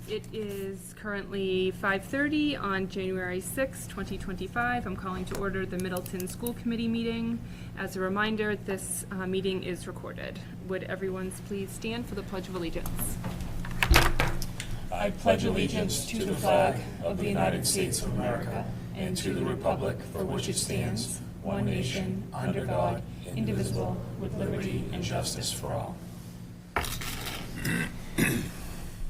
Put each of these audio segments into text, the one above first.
It is currently 5:30 on January 6, 2025. I'm calling to order the Middleton School Committee meeting. As a reminder, this meeting is recorded. Would everyone please stand for the Pledge of Allegiance? I pledge allegiance to the flag of the United States of America and to the republic for which it stands, one nation, under God, indivisible, with liberty and justice for all.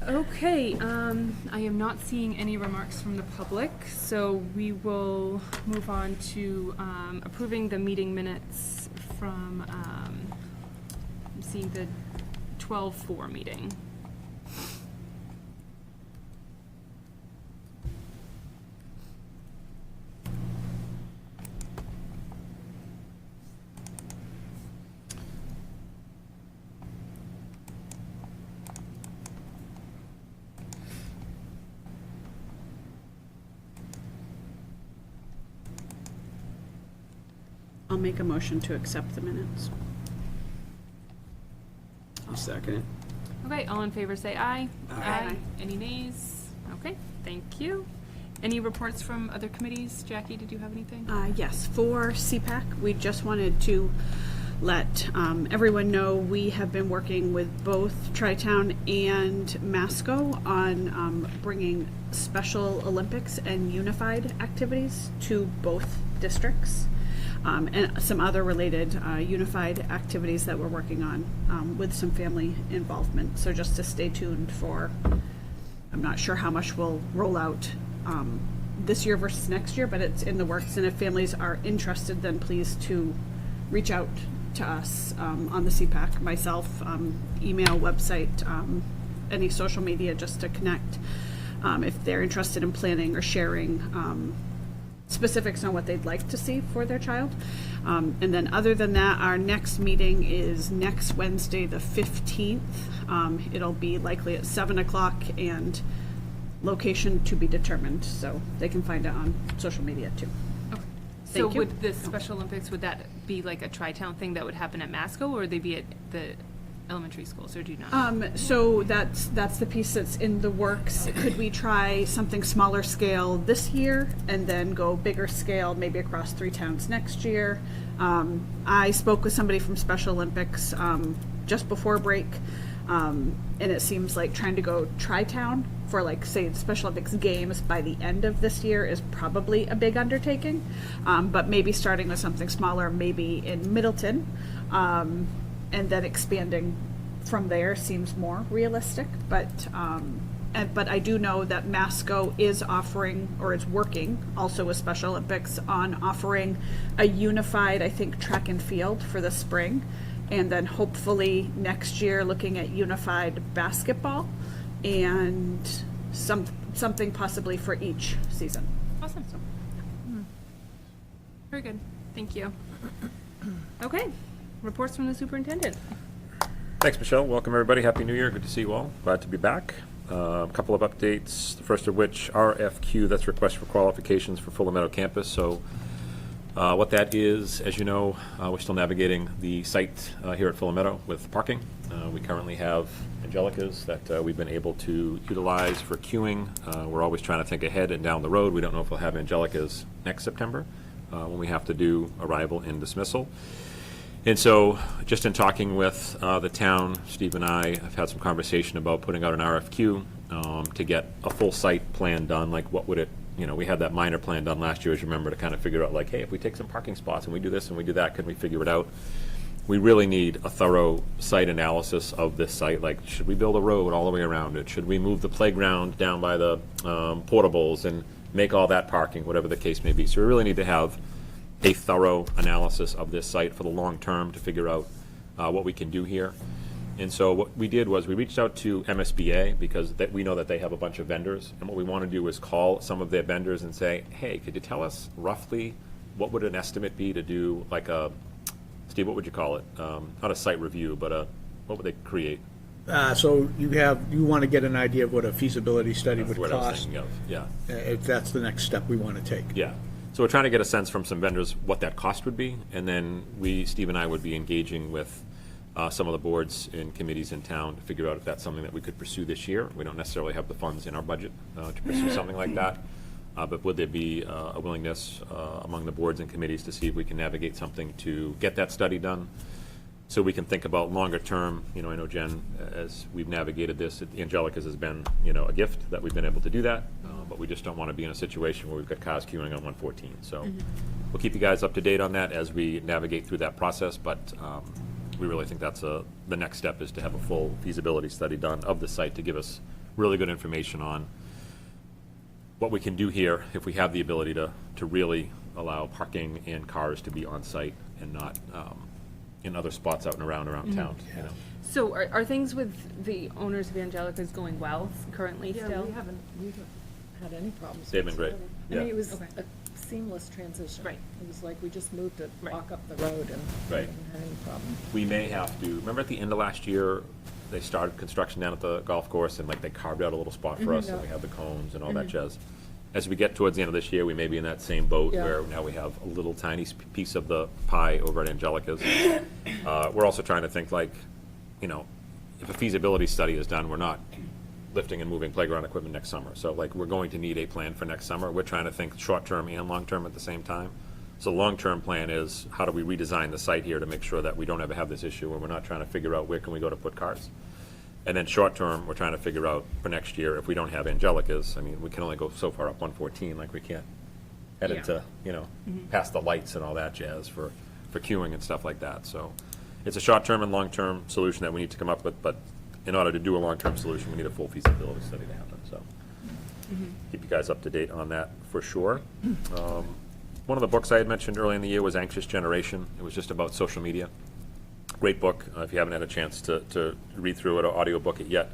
Okay, I am not seeing any remarks from the public, so we will move on to approving the meeting minutes from, I'm seeing the 12-4 meeting. I'll make a motion to accept the minutes. I'll second it. Okay, all in favor say aye. Aye. Any nays? Okay, thank you. Any reports from other committees? Jackie, did you have anything? Yes, for CPAC, we just wanted to let everyone know we have been working with both Tri-Town and Masco on bringing Special Olympics and unified activities to both districts. And some other related unified activities that we're working on with some family involvement. So just to stay tuned for, I'm not sure how much we'll roll out this year versus next year, but it's in the works. And if families are interested, then please to reach out to us on the CPAC, myself, email, website, any social media, just to connect if they're interested in planning or sharing specifics on what they'd like to see for their child. And then other than that, our next meeting is next Wednesday, the 15th. It'll be likely at 7 o'clock and location to be determined. So they can find it on social media too. Okay. So Thank you. would the Special Olympics, would that be like a Tri-Town thing that would happen at Masco, or would they be at the elementary schools, or do you not? So that's the piece that's in the works. Could we try something smaller scale this year and then go bigger scale maybe across 3 towns next year? I spoke with somebody from Special Olympics just before break, and it seems like trying to go Tri-Town for, like, say, Special Olympics games by the end of this year is probably a big undertaking, but maybe starting with something smaller, maybe in Middleton, and then expanding from there seems more realistic. But I do know that Masco is offering, or is working also with Special Olympics on offering a unified, I think, track and field for the spring. And then hopefully next year looking at unified basketball and something possibly for each season. Awesome. Very good. Thank you. Okay. Reports from the superintendent. Thanks, Michelle. Welcome, everybody. Happy New Year. Good to see you all. Glad to be back. A couple of updates. The first of which, RFQ, that's Request for Qualifications for Fuller Meadow Campus. So what that is, as you know, we're still navigating the site here at Fuller Meadow with parking. We currently have Angelica's that we've been able to utilize for queuing. We're always trying to think ahead and down the road. We don't know if we'll have Angelica's next September when we have to do arrival and dismissal. And so just in talking with the town, Steve and I have had some conversation about putting out an RFQ to get a full site plan done. Like, what would it, we had that minor plan done last year, as you remember, to kind of figure out, like, hey, if we take some parking spots and we do this and we do that, can we figure it out? We really need a thorough site analysis of this site. Like, should we build a road all the way around it? Should we move the playground down by the portables and make all that parking, whatever the case may be? So we really need to have a thorough analysis of this site for the long term to figure out what we can do here. And so what we did was we reached out to MSBA because we know that they have a bunch of vendors, and what we want to do is call some of their vendors and say, hey, could you tell us roughly what would an estimate be to do, like a, Steve, what would you call it? Not a site review, but what would they create? So you want to get an idea of what a feasibility study That's would what I was cost, thinking of. Yeah. if that's the next step we want to take. Yeah. So we're trying to get a sense from some vendors what that cost would be, and then Steve and I would be engaging with some of the boards and committees in town to figure out if that's something that we could pursue this year. We don't necessarily have the funds in our budget to pursue something like that. But would there be a willingness among the boards and committees to see if we can navigate something to get that study done? So we can think about longer term. I know, Jen, as we've navigated this, Angelica's has been, a gift that we've been able to do that. But we just don't want to be in a situation where we've got cars queuing on 114. So we'll keep you guys up to date on that as we navigate through that process. But we really think that's the next step, is to have a full feasibility study done of the site to give us really good information on what we can do here if we have the ability to really allow parking and cars to be on site and not in other spots out and around town. So are things with the owners of Angelica's going well currently Yeah, still? we haven't had any problems. They've been great. whatsoever. Yeah. I mean, it was Okay. a seamless transition. Right. It was like we just moved to Right. walk up the road and Right. didn't have any problem. We may have to, remember at the end of last year, they started construction down at the golf course and they carved out a little spot for us and Yeah. we have the cones and all that jazz. As we get towards the end of this year, we may be in that same boat Yeah. where now we have a little tiny piece of the pie over at Angelica's. We're also trying to think if a feasibility study is done, we're not lifting and moving playground equipment next summer. So we're going to need a plan for next summer. We're trying to think short-term and long-term at the same time. So the long-term plan is, how do we redesign the site here to make sure that we don't ever have this issue where we're not trying to figure out where can we go to put cars. And then short-term, we're trying to figure out for next year, if we don't have Angelica's, we can only go so far up 114, we can't head Yeah. into, past the lights and all that jazz for queuing and stuff like that. So it's a short-term and long-term solution that we need to come up with, but in order to do a long-term solution, we need a full feasibility study to happen, so. Keep you guys up to date on that for sure. One of the books I had mentioned early in the year was Anxious Generation. It was just about social media. Great book, if you haven't had a chance to read through it or audiobook it yet.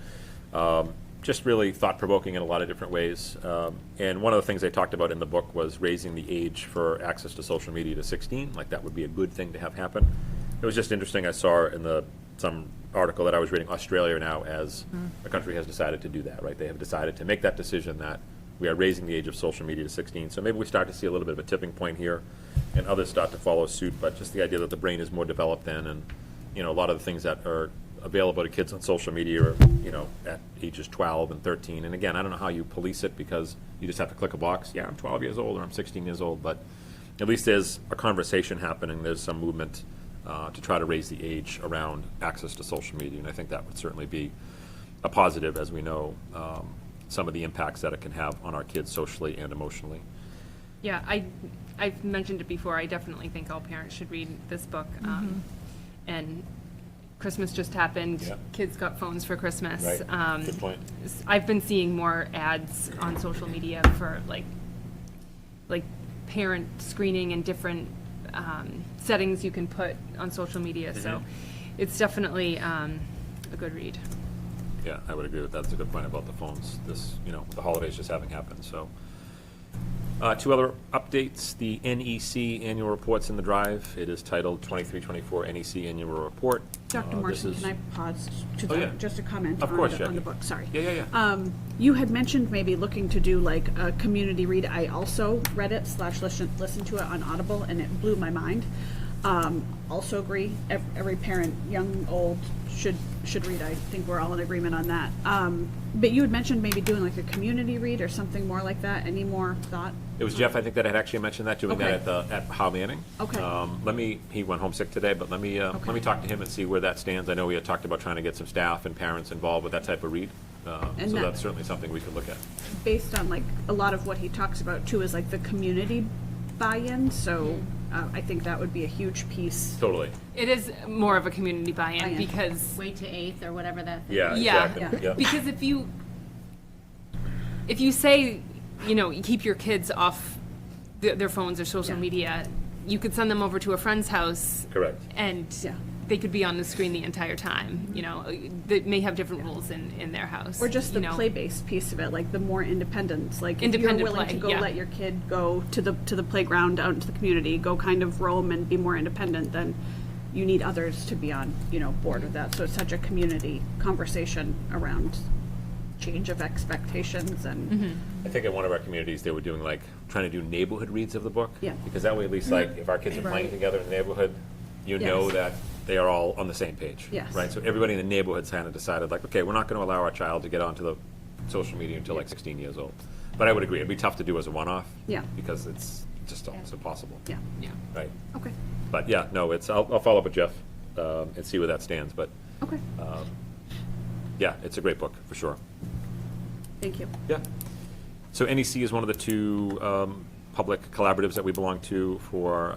Just really thought-provoking in a lot of different ways. And one of the things they talked about in the book was raising the age for access to social media to 16. That would be a good thing to have happen. It was just interesting. I saw in some article that I was reading, Australia now, as a country, has decided to do that, right? They have decided to make that decision that we are raising the age of social media to 16. So maybe we start to see a little bit of a tipping point here, and others start to follow suit. But just the idea that the brain is more developed then, and a lot of the things that are available to kids on social media are, at ages 12 and 13. And again, I don't know how you police it, because you just have to click a box. Yeah, I'm 12 years old or I'm 16 years old. But at least there's a conversation happening. There's some movement to try to raise the age around access to social media. And I think that would certainly be a positive, as we know some of the impacts that it can have on our kids socially and emotionally. Yeah, I've mentioned it before. I definitely think all parents should read this book. And Christmas just happened. Yeah. Kids got phones for Christmas. Right. Good point. I've been seeing more ads on social media for like parent screening and different settings you can put on social media. So it's definitely a good read. Yeah, I would agree with that. That's a good point about the phones. The holidays just haven't happened, so. Two other updates. The NEC annual report's in the drive. It is titled 23-24 NEC Annual Report. Dr. This Morrison, is- can I pause Oh, yeah. just a comment Of on course, on Jackie. the book? Sorry. Yeah. You had mentioned maybe looking to do a community read. I also read it / listened to it on Audible, and it blew my mind. Also agree, every parent, young, old, should read. I think we're all in agreement on that. But you had mentioned maybe doing a community read or something more like that. Any more thought? It was Jeff, I think, that had actually mentioned that, doing that at Howe Manning. Okay. He went home sick today, but let me talk to him and see where that stands. I know we had talked about trying to get some staff and parents involved with that type of read. And So that- that's certainly something we could look at. Based on a lot of what he talks about too is the community buy-in. So I think that would be a huge piece. Totally. It is more of a community buy-in Buy-in. because Wait to 8th or whatever that thing Yeah, is. Yeah. exactly. Yeah. Yep. because if you say, you keep your kids off their phones or social Yeah. media, you could send them over to a friend's house. Correct. And Yeah. they could be on the screen the entire time. They may have different rules in their house. Or just the you know. play-based piece of it, the more independence. If you're Independent willing play, to go yeah. let your kid go to the playground out into the community, go kind of roam and be more independent, then you need others to be on, board with that. So it's such a community conversation around change of expectations and I think in one of our communities, they were doing trying to do neighborhood reads of the book. Yeah. Because that way, at least if our kids are playing Right. together in the neighborhood, you Yes. know that they are all on the same page. Yes. Right? So everybody in the neighborhood's kind of decided, like, okay, we're not going to allow our child to get onto the social media until like 16 years old. But I would agree, it'd be tough to do as a one-off. Yeah. Because it's just almost impossible. Yeah, Yeah. Right? okay, But yeah, no, I'll follow up with Jeff and see where that stands. But okay, yeah, it's a great book, for sure. thank you. Yeah. So NEC is one of the two public collaboratives that we belong to for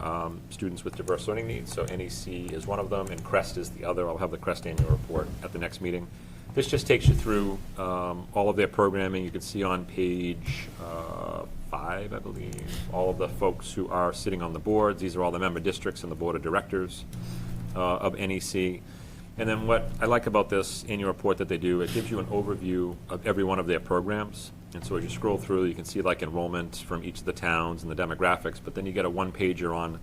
students with diverse learning needs. So NEC is one of them, and CREST is the other. I'll have the CREST annual report at the next meeting. This just takes you through all of their programming. You can see on page 5, I believe, all of the folks who are sitting on the boards. These are all the member districts and the board of directors of NEC. And then what I like about this annual report that they do, it gives you an overview of every one of their programs. And so as you scroll through, you can see like enrollment from each of the towns and the demographics, but then you get a one-pager on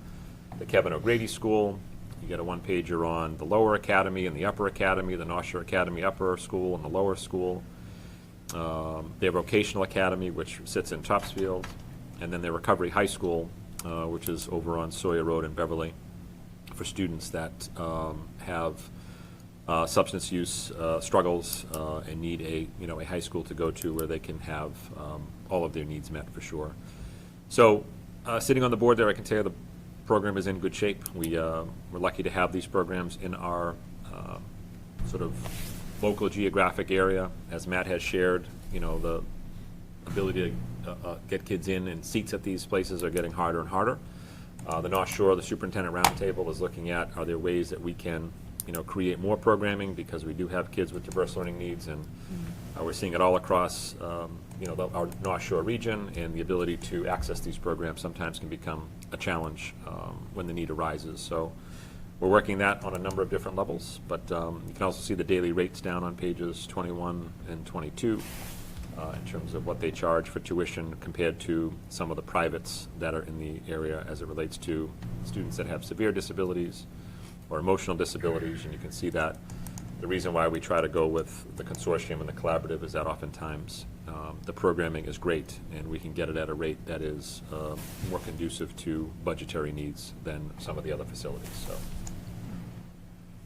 the Kevin O'Grady School, you get a one-pager on the lower academy and the upper academy, the North Shore Academy upper school and the lower school, their vocational academy, which sits in Topsfield, and then their Recovery High School, which is over on Sawyer Road in Beverly, for students that have substance use struggles and need a high school to go to where they can have all of their needs met, for sure. So sitting on the board there, I can tell you the program is in good shape. We're lucky to have these programs in our sort of local geographic area. As Matt has shared, the ability to get kids in and seats at these places are getting harder and harder. The North Shore, the Superintendent Roundtable is looking at, are there ways that we can create more programming, because we do have kids with diverse learning needs, and we're seeing it all across, our North Shore region, and the ability to access these programs sometimes can become a challenge when the need arises. So we're working that on a number of different levels, but you can also see the daily rates down on pages 21 and 22 in terms of what they charge for tuition compared to some of the privates that are in the area as it relates to students that have severe disabilities or emotional disabilities. And you can see that the reason why we try to go with the consortium and the collaborative is that oftentimes the programming is great, and we can get it at a rate that is more conducive to budgetary needs than some of the other facilities. So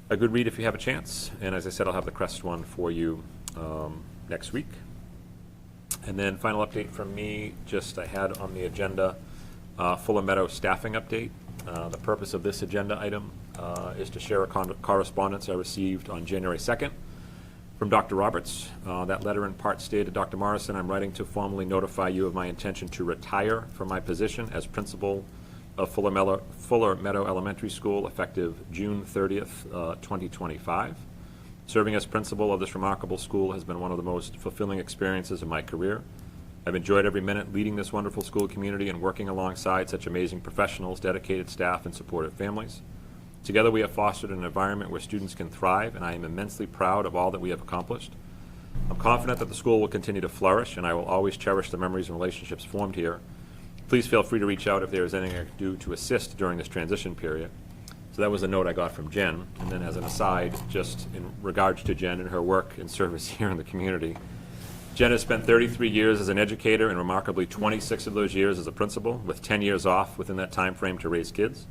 a good read if you have a chance. And as I said, I'll have the CREST one for you next week. And then final update from me, just I had on the agenda Fuller Meadow staffing update. The purpose of this agenda item is to share a correspondence I received on January 2nd from Dr. Roberts. That letter in part stated, Dr. Morrison, I'm writing to formally notify you of my intention to retire from my position as principal of Fuller Meadow Elementary School effective June 30th, 2025. Serving as principal of this remarkable school has been one of the most fulfilling experiences of my career. I've enjoyed every minute leading this wonderful school community and working alongside such amazing professionals, dedicated staff, and supportive families. Together we have fostered an environment where students can thrive, and I am immensely proud of all that we have accomplished. I'm confident that the school will continue to flourish, and I will always cherish the memories and relationships formed here. Please feel free to reach out if there is anything I can do to assist during this transition period. So that was a note I got from Jen. And then as an aside, just in regards to Jen and her work and service here in the community, Jen has spent 33 years as an educator and remarkably 26 of those years as a principal, with 10 years off within that time frame to raise kids.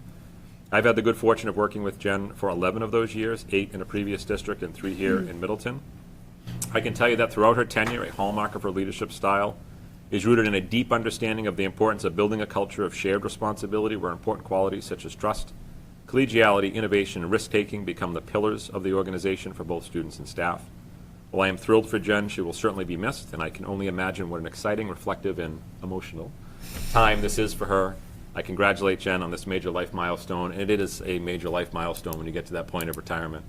I've had the good fortune of working with Jen for 11 of those years, 8 in a previous district and 3 here in Middleton. I can tell you that throughout her tenure, a hallmark of her leadership style is rooted in a deep understanding of the importance of building a culture of shared responsibility where important qualities such as trust, collegiality, innovation, and risk-taking become the pillars of the organization for both students and staff. While I am thrilled for Jen, she will certainly be missed, and I can only imagine what an exciting, reflective, and emotional time this is for her. I congratulate Jen on this major life milestone, and it is a major life milestone when you get to that point of retirement.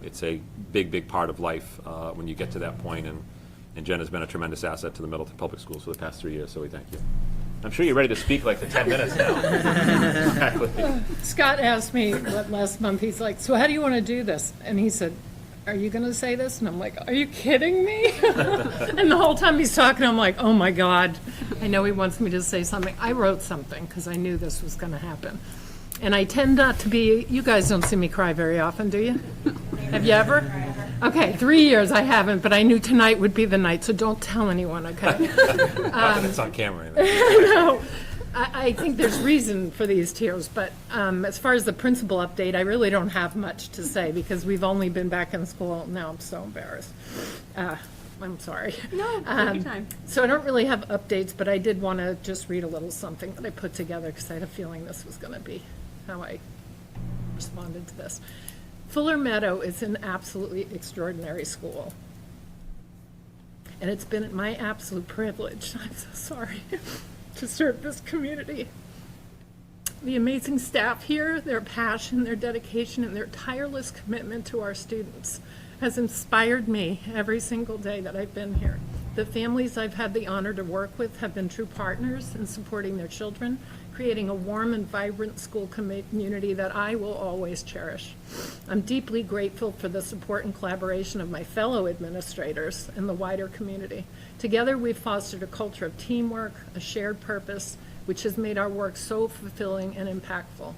It's a big, big part of life when you get to that point, and Jen has been a tremendous asset to the Middleton Public Schools for the past 3 years, so we thank you. I'm sure you're ready to speak like the 10 minutes now. Exactly. Scott asked me last month, he's like, so how do you want to do this? And he said, are you going to say this? And I'm like, are you kidding me? And the whole time he's talking, I'm like, oh my God, I know he wants me to say something. I wrote something because I knew this was going to happen. And I tend not to be, you guys don't see me cry very often, do you? Have you ever? Okay, 3 years I haven't, but I knew tonight would be the night, so don't tell anyone, okay? Not that it's on camera. No. I think there's reason for these tears, but as far as the principal update, I really don't have much to say because we've only been back in school. Now I'm so embarrassed. I'm sorry. No, take your time. So I don't really have updates, but I did want to just read a little something that I put together because I had a feeling this was going to be how I responded to this. Fuller Meadow is an absolutely extraordinary school. And it's been my absolute privilege, I'm so sorry, to serve this community. The amazing staff here, their passion, their dedication, and their tireless commitment to our students has inspired me every single day that I've been here. The families I've had the honor to work with have been true partners in supporting their children, creating a warm and vibrant school community that I will always cherish. I'm deeply grateful for the support and collaboration of my fellow administrators and the wider community. Together, we've fostered a culture of teamwork, a shared purpose, which has made our work so fulfilling and impactful.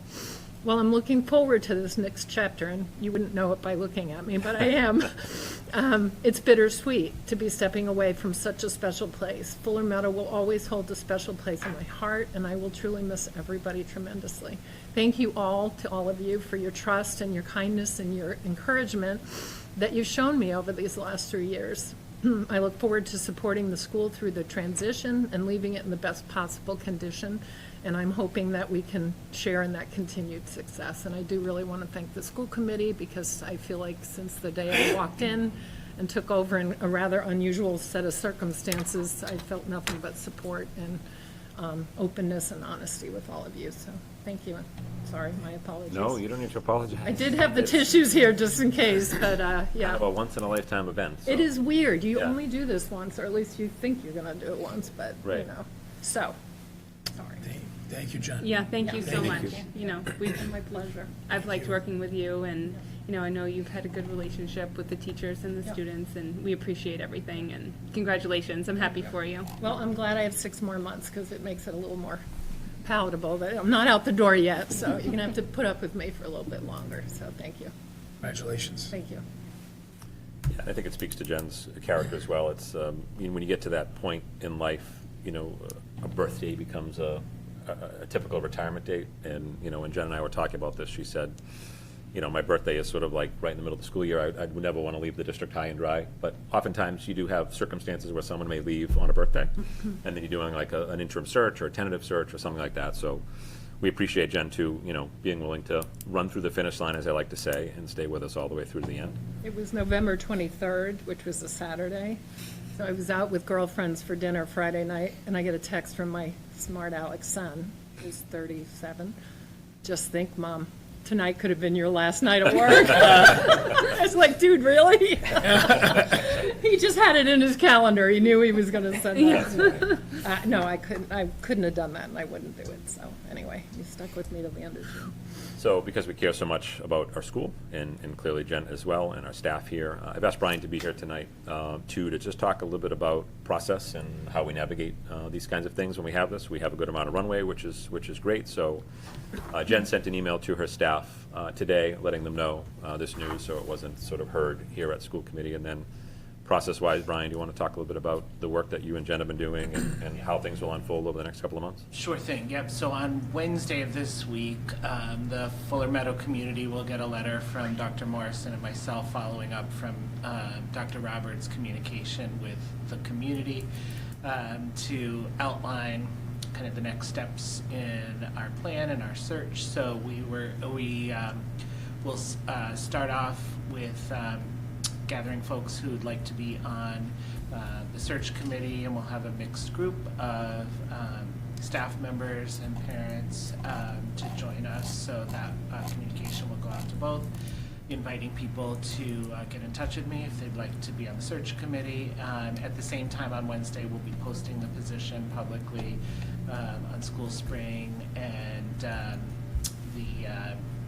Well, I'm looking forward to this next chapter, and you wouldn't know it by looking at me, but I am. It's bittersweet to be stepping away from such a special place. Fuller Meadow will always hold a special place in my heart, and I will truly miss everybody tremendously. Thank you all, to all of you, for your trust and your kindness and your encouragement that you've shown me over these last 3 years. I look forward to supporting the school through the transition and leaving it in the best possible condition. And I'm hoping that we can share in that continued success. And I do really want to thank the school committee because I feel like since the day I walked in and took over in a rather unusual set of circumstances, I felt nothing but support and openness and honesty with all of you. So thank you. Sorry, my apologies. No, you don't need to apologize. I did have the tissues here just in case, but yeah. Kind of a once-in-a-lifetime event. So. It is weird. You Yeah. only do this once, or at least you think you're going to do it once, but, you Right. know. So, sorry. Thank you, Jen. Yeah, thank you so Thank much. you. You know, we've, My pleasure. I've liked working with you, and, you know, I know you've had a good relationship with the teachers and the Yep. students, and we appreciate everything, and congratulations. I'm happy for you. Well, I'm glad I have 6 more months because it makes it a little more palatable. But I'm not out the door yet, so you're going to have to put up with me for a little bit longer. So thank you. Congratulations. Thank you. Yeah, I think it speaks to Jen's character as well. It's, you know, when you get to that point in life, you know, a birthday becomes a typical retirement date. And, you know, when Jen and I were talking about this, she said, you know, my birthday is sort of like right in the middle of the school year. I would never want to leave the district high and dry. But oftentimes you do have circumstances where someone may leave on a birthday, and then you're doing like an interim search or a tentative search or something like that. So we appreciate Jen too, you know, being willing to run through the finish line, as I like to say, and stay with us all the way through to the end. It was November 23rd, which was a Saturday. So I was out with girlfriends for dinner Friday night, and I get a text from my smart Alex son, who's 37. Just think, Mom, tonight could have been your last night at work. I was like, dude, really? He just had it in his calendar. He knew he was going to send that. No, I couldn't have done that, and I wouldn't do it. So anyway, you stuck with me till the end of June. So because we care so much about our school, and clearly Jen as well, and our staff here, I've asked Brian to be here tonight, too, to just talk a little bit about process and how we navigate these kinds of things when we have this. We have a good amount of runway, which is great. So Jen sent an email to her staff today letting them know this news, so it wasn't sort of heard here at school committee. And then process-wise, Brian, do you want to talk a little bit about the work that you and Jen have been doing and how things will unfold over the next couple of months? Sure thing, yep. So on Wednesday of this week, the Fuller Meadow community will get a letter from Dr. Morrison and myself following up from Dr. Roberts' communication with the community to outline kind of the next steps in our plan and our search. So we'll start off with gathering folks who'd like to be on the search committee, and we'll have a mixed group of staff members and parents to join us, so that communication will go out to both, inviting people to get in touch with me if they'd like to be on the search committee. At the same time on Wednesday, we'll be posting the position publicly on School Spring and the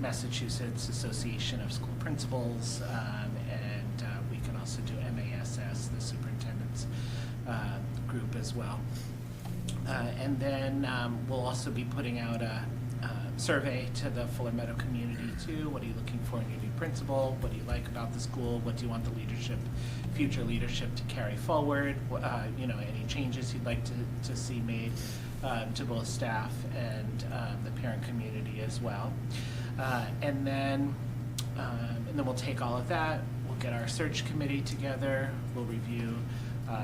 Massachusetts Association of School Principals, and we can also do MASS, the superintendent's group as well. And then we'll also be putting out a survey to the Fuller Meadow community too. What are you looking for in your new principal? What do you like about the school? What do you want the future leadership to carry forward? Any changes you'd like to see made to both staff and the parent community as well. And then we'll take all of that. We'll get our search committee together. We'll review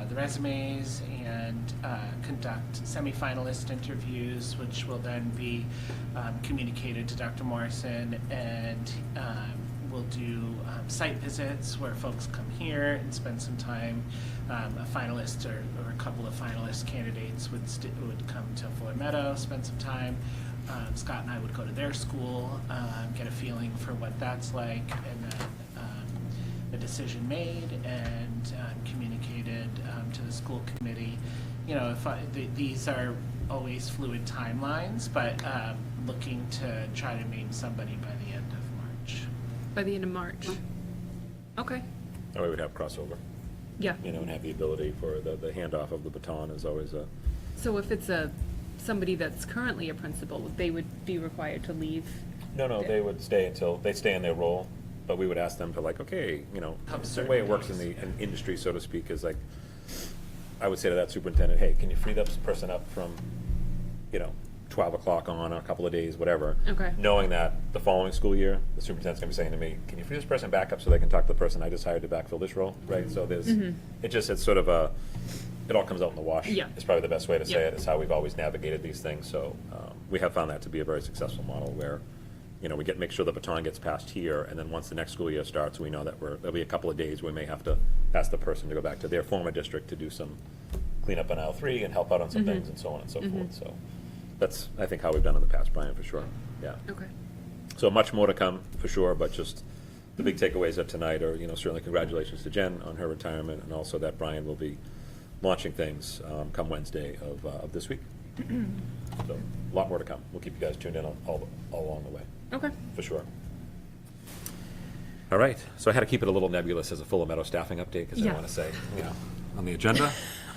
the resumes and conduct semifinalist interviews, which will then be communicated to Dr. Morrison, and we'll do site visits where folks come here and spend some time. A finalist or a couple of finalist candidates would come to Fuller Meadow, spend some time. Scott and I would go to their school, get a feeling for what that's like, and then a decision made and communicated to the school committee. These are always fluid timelines, but looking to try to name somebody by the end of March. By the end of March. Okay. Or we would have crossover, Yeah. and have the ability for the handoff of the baton is always a, So if it's somebody that's currently a principal, they would be required to leave? no, they would stay until, they stay in their role, but we would ask them to okay, the way it works in the industry, so to speak, is I would say to that superintendent, hey, can you free this person up from, 12 o'clock on a couple of days, whatever. Okay. Knowing that the following school year, the superintendent's gonna be saying to me, can you free this person back up so they can talk to the person I just hired to backfill this role, right? So there's, it's sort of it all comes out in the wash. Yeah. It's probably the best way to say Yeah. it. It's how we've always navigated these things. So we have found that to be a very successful model where, we make sure the baton gets passed here, and then once the next school year starts, we know that there'll be a couple of days we may have to ask the person to go back to their former district to do some cleanup on aisle 3 and help out on some things and so on and so forth. So that's, I think, how we've done in the past, Brian, for sure. Yeah. Okay. So much more to come, for sure, but just the big takeaways of tonight are, certainly congratulations to Jen on her retirement, and also that Brian will be launching things come Wednesday of this week. So a lot more to come. We'll keep you guys tuned in all along the way, Okay. for sure. All right, so I had to keep it a little nebulous as a Fuller Meadow staffing update, because I Yeah. want to say, on the agenda,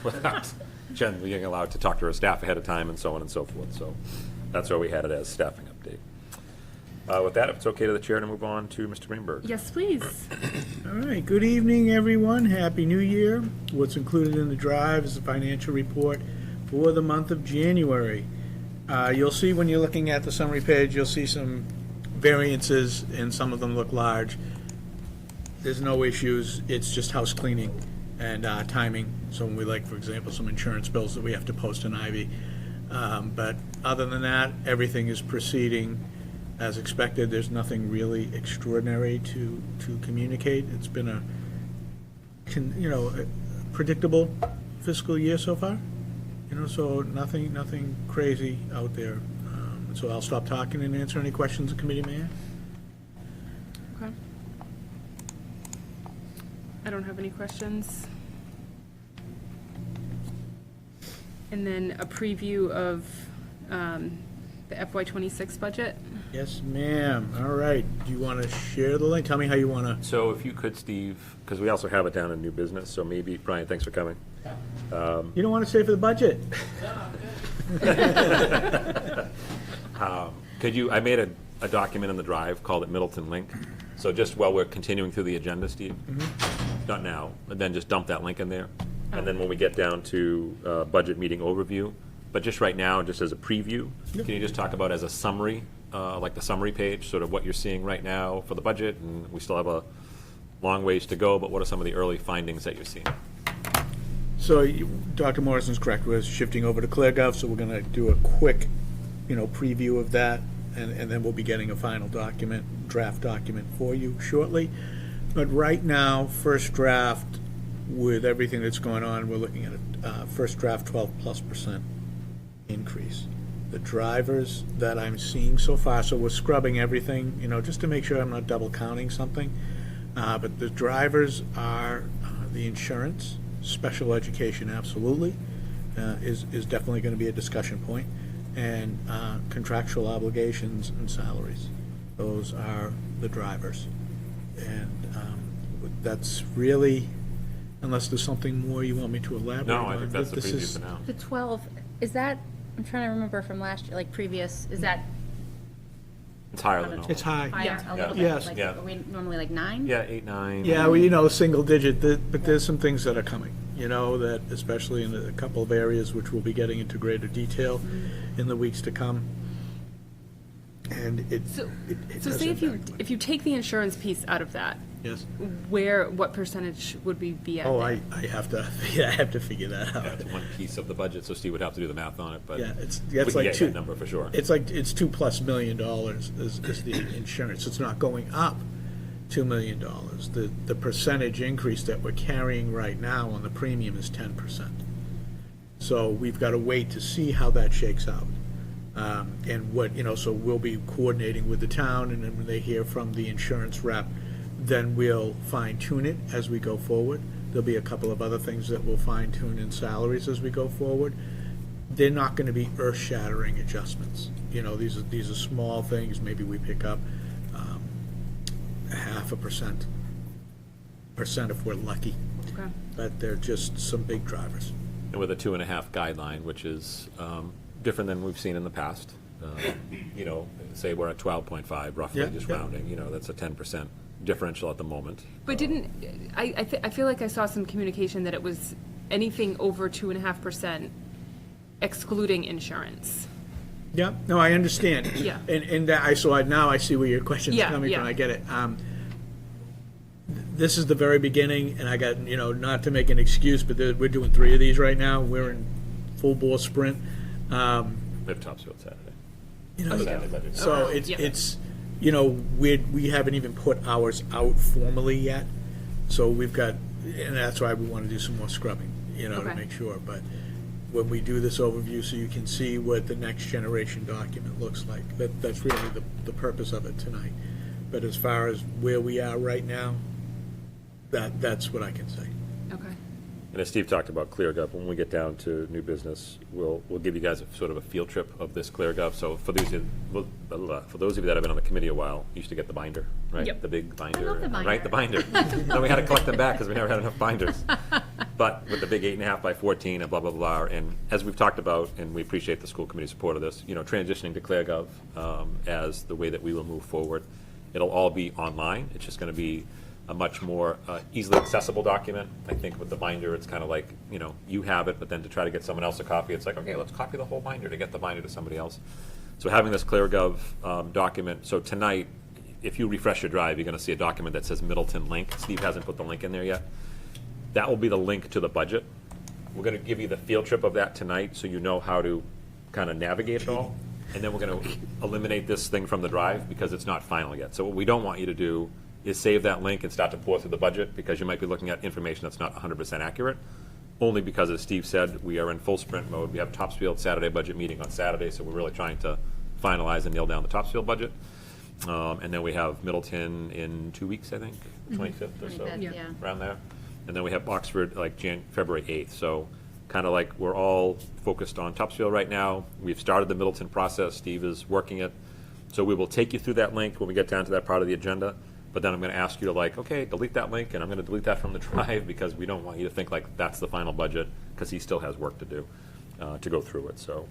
without Jen being allowed to talk to her staff ahead of time and so on and so forth. So that's why we had it as staffing update. With that, if it's okay to the chair to move on to Mr. Greenberg. Yes, please. All right, good evening, everyone. Happy New Year. What's included in the drive is the financial report for the month of January. You'll see when you're looking at the summary page, you'll see some variances, and some of them look large. There's no issues. It's just house cleaning and timing. So when we for example, some insurance bills that we have to post in Ivy. But other than that, everything is proceeding as expected. There's nothing really extraordinary to communicate. It's been a predictable fiscal year so far. So nothing crazy out there. So I'll stop talking and answer any questions the committee may have. Okay. I don't have any questions. And then a preview of the FY26 budget. Yes, ma'am. All right. Do you want to share the link? Tell me how you want to. So if you could, Steve, because we also have it down in new business, so maybe, Brian, thanks for coming. You don't want to stay for the budget? Could you, I made a document in the drive, called it Middleton Link. So just while we're continuing through the agenda, Steve, not now, but then just dump that link in there. And then when we get down to budget meeting overview, but just right now, just as a preview, can you just talk about as a summary, like the summary page, sort of what you're seeing right now for the budget? And we still have a long ways to go, but what are some of the early findings that you're seeing? So Dr. Morrison's correct. We're shifting over to ClearGov, so we're going to do a quick, preview of that, and then we'll be getting a final draft document for you shortly. But right now, first draft, with everything that's going on, we're looking at a first draft 12+% increase. The drivers that I'm seeing so far, so we're scrubbing everything, just to make sure I'm not double counting something. But the drivers are the insurance, special education, absolutely, is definitely going to be a discussion point, and contractual obligations and salaries. Those are the drivers. And that's really, unless there's something more you want me to elaborate on. No, I think that's the this preview is- for now. The 12, is that, I'm trying to remember from last year, like previous, is that It's higher than normal. It's high. Higher, a little Yes. bit, like, Yeah. are we normally like 9? Yeah, 8, 9. Yeah, well, you know, single digit, but there's some things that are coming, you know, that especially in a couple of areas which we'll be getting into greater detail in the weeks to come. And it So does say impact. if you take the insurance piece out of that, Yes. what percentage would we be at? Oh, there? I have to figure that Yeah, out. it's one piece of the budget, so Steve would have to do the math on it, but Yeah, we it's can like get two. that number for sure. It's $2+ million is the insurance. It's not going up $2 million. The percentage increase that we're carrying right now on the premium is 10%. So we've got to wait to see how that shakes out. And what, you know, so we'll be coordinating with the town, and then when they hear from the insurance rep, then we'll fine tune it as we go forward. There'll be a couple of other things that we'll fine tune in salaries as we go forward. They're not going to be earth-shattering adjustments. You know, these are small things. Maybe we pick up 0.5% if we're lucky. Okay. But they're just some big drivers. And with a 2.5 guideline, which is different than we've seen in the past. You know, say we're at 12.5 roughly, Yeah, just yeah. rounding, you know, that's a 10% differential at the moment. But I feel like I saw some communication that it was anything over 2.5% excluding insurance. Yeah, no, I understand. Yeah. And now I see where your question's Yeah, coming yeah. from, I get it. This is the very beginning, and I got, you know, not to make an excuse, but we're doing 3 of these right now. We're in full bore sprint. We have Topsfield Saturday. You know, Saturday budget. so Yeah. it's, you know, we haven't even put ours out formally yet. So we've got, and that's why we want to do some more scrubbing, you know, to Okay. make sure. But when we do this overview, so you can see what the next generation document looks like, that's really the purpose of it tonight. But as far as where we are right now, that's what I can say. Okay. And as Steve talked about ClearGov, when we get down to new business, we'll give you guys sort of a field trip of this ClearGov. So for those of you that have been on the committee a while, you used to get the binder, right? Yep. The big binder. love the binder. Right, the binder. Then we had to collect them back because we never had enough binders. But with the big 8.5 by 14 and blah, blah, blah, and as we've talked about, and we appreciate the school committee support of this, you know, transitioning to ClearGov as the way that we will move forward. It'll all be online. It's just going to be a much more easily accessible document. I think with the binder, it's kind of like, you know, you have it, but then to try to get someone else a copy, it's like, okay, let's copy the whole binder to get the binder to somebody else. So having this ClearGov document, so tonight, if you refresh your drive, you're going to see a document that says Middleton link. Steve hasn't put the link in there yet. That will be the link to the budget. We're going to give you the field trip of that tonight so you know how to kind of navigate it all. And then we're going to eliminate this thing from the drive because it's not final yet. So what we don't want you to do is save that link and start to pour through the budget because you might be looking at information that's not 100% accurate. Only because, as Steve said, we are in full sprint mode. We have Topsfield Saturday budget meeting on Saturday, so we're really trying to finalize and nail down the Topsfield budget. And then we have Middleton in 2 weeks, I think, 25th or so, 25th, yeah. around there. And then we have Oxford like February 8th. So kind of like we're all focused on Topsfield right now. We've started the Middleton process. Steve is working it. So we will take you through that link when we get down to that part of the agenda. But then I'm going to ask you to like, okay, delete that link, and I'm going to delete that from the drive because we don't want you to think like that's the final budget because he still has work to do to go through it. So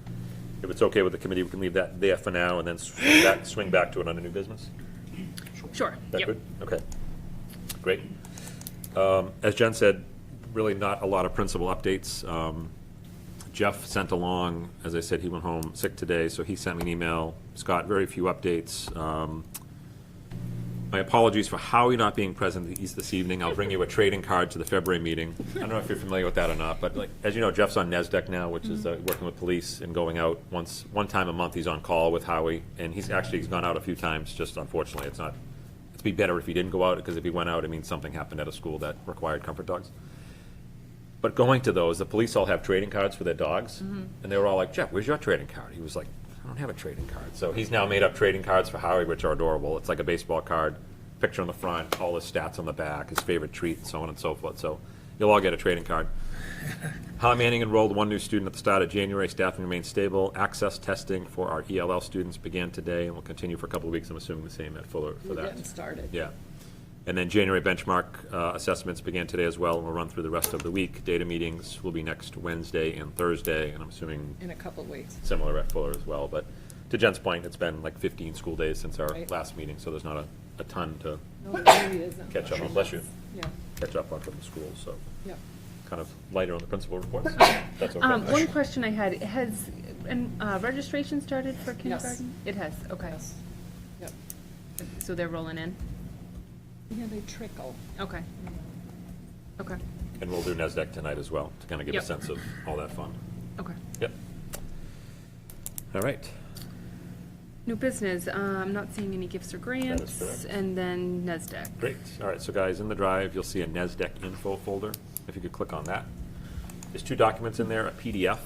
if it's okay with the committee, we can leave that there for now and then swing back to it under new business. Sure. That Yep. good? Okay. Great. As Jen said, really not a lot of principal updates. Jeff sent along, as I said, he went home sick today, so he sent me an email. Scott, very few updates. My apologies for Howie not being present this evening. I'll bring you a trading card to the February meeting. I don't know if you're familiar with that or not, but like, as you know, Jeff's on NESDEC now, which is working with police and going out one time a month. He's on call with Howie, and he's gone out a few times. Just unfortunately, it'd be better if he didn't go out because if he went out, it means something happened at a school that required comfort dogs. But going to those, the police all have trading cards for their dogs, and they were all like, "Jeff, where's your trading card?" He was like, "I don't have a trading card." So he's now made up trading cards for Howie, which are adorable. It's like a baseball card, picture on the front, all his stats on the back, his favorite treat, so on and so forth. So you'll all get a trading card. Howie Manning enrolled one new student at the start of January. Staffing remains stable. Access testing for our ELL students began today and will continue for a couple of weeks. I'm assuming the same at Fuller for We're that. getting started. Yeah. And then January benchmark assessments began today as well, and we'll run through the rest of the week. Data meetings will be next Wednesday and Thursday, and I'm assuming In a couple of weeks. similar at Fuller as well. But to Jen's point, it's been like 15 school days since our Right. last meeting, so there's not a ton to No, it really isn't. catch up on. Bless you. Yeah, Catch up on from the schools, so yeah. kind of lighter on the principal reports. That's okay. One question I had, has, registration started for kindergarten? It has, okay. Yes. Yep. So they're rolling in? Yeah, they trickle. Okay. Okay, And we'll do NASDAQ tonight as well, to kind of give a Yep. sense of all that fun. okay. Yep. All right. New business, I'm not seeing any gifts or grants, correct. and then NESDEC. Great. All right, so guys, in the drive, you'll see a NASDAQ info folder. If you could click on that. There's 2 documents in there, a PDF,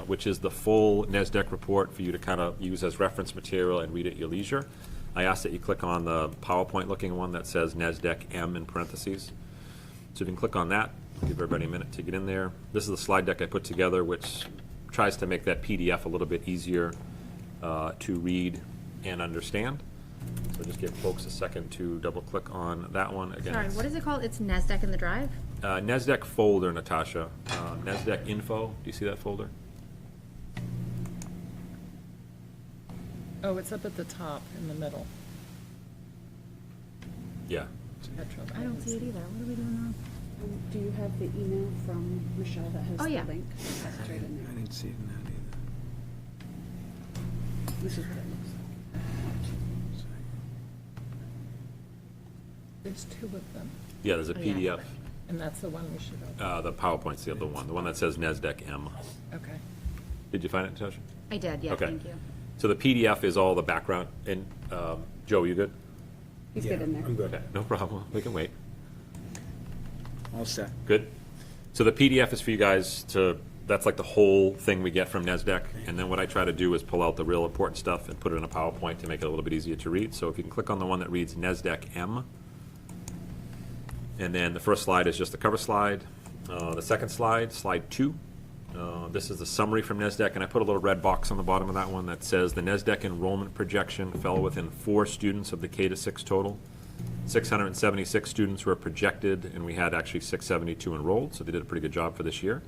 which is the full NASDAQ report for you to kind of use as reference material and read at your leisure. I ask that you click on the PowerPoint-looking one that says NASDAQ M in parentheses. So if you can click on that, give everybody a minute to get in there. This is the slide deck I put together, which tries to make that PDF a little bit easier to read and understand. So just give folks a second to double-click on that one. Again, Sorry, it's, what is it called? It's NASDAQ in the drive? NASDAQ folder, Natasha. NASDAQ info. Do you see that folder? Oh, it's up at the top in the middle. Yeah. Metro I don't see it either. What are we doing wrong? Do you have the email from Michelle that has Oh, the yeah. link? That's right in there. didn't see it in that This is what it looks There's 2 of them, Yeah, there's a Oh, yeah. PDF. and that's the one we should open. The PowerPoint's the other one, the one that says NASDAQ M. Okay. Did you find it, Natasha? I did, yeah, Okay. thank you. So the PDF is all the background. And Joe, you good? like. He's good in there. I'm good. Okay, no problem. We can wait. All set. Good. So the PDF is for you guys to, that's like the whole thing we get from NASDAQ. And then what I try to do is pull out the real important stuff and put it in a PowerPoint to make it a little bit easier to read. So if you can click on the one that reads NASDAQ M. And then the first slide is just the cover slide. The second slide, slide 2. This is the summary from NASDAQ, and I put a little red box on the bottom of that one that says the NASDAQ enrollment projection fell within 4 students of the K-6 total. 676 students were projected, and we had actually 672 enrolled, so they did a pretty good job for this year.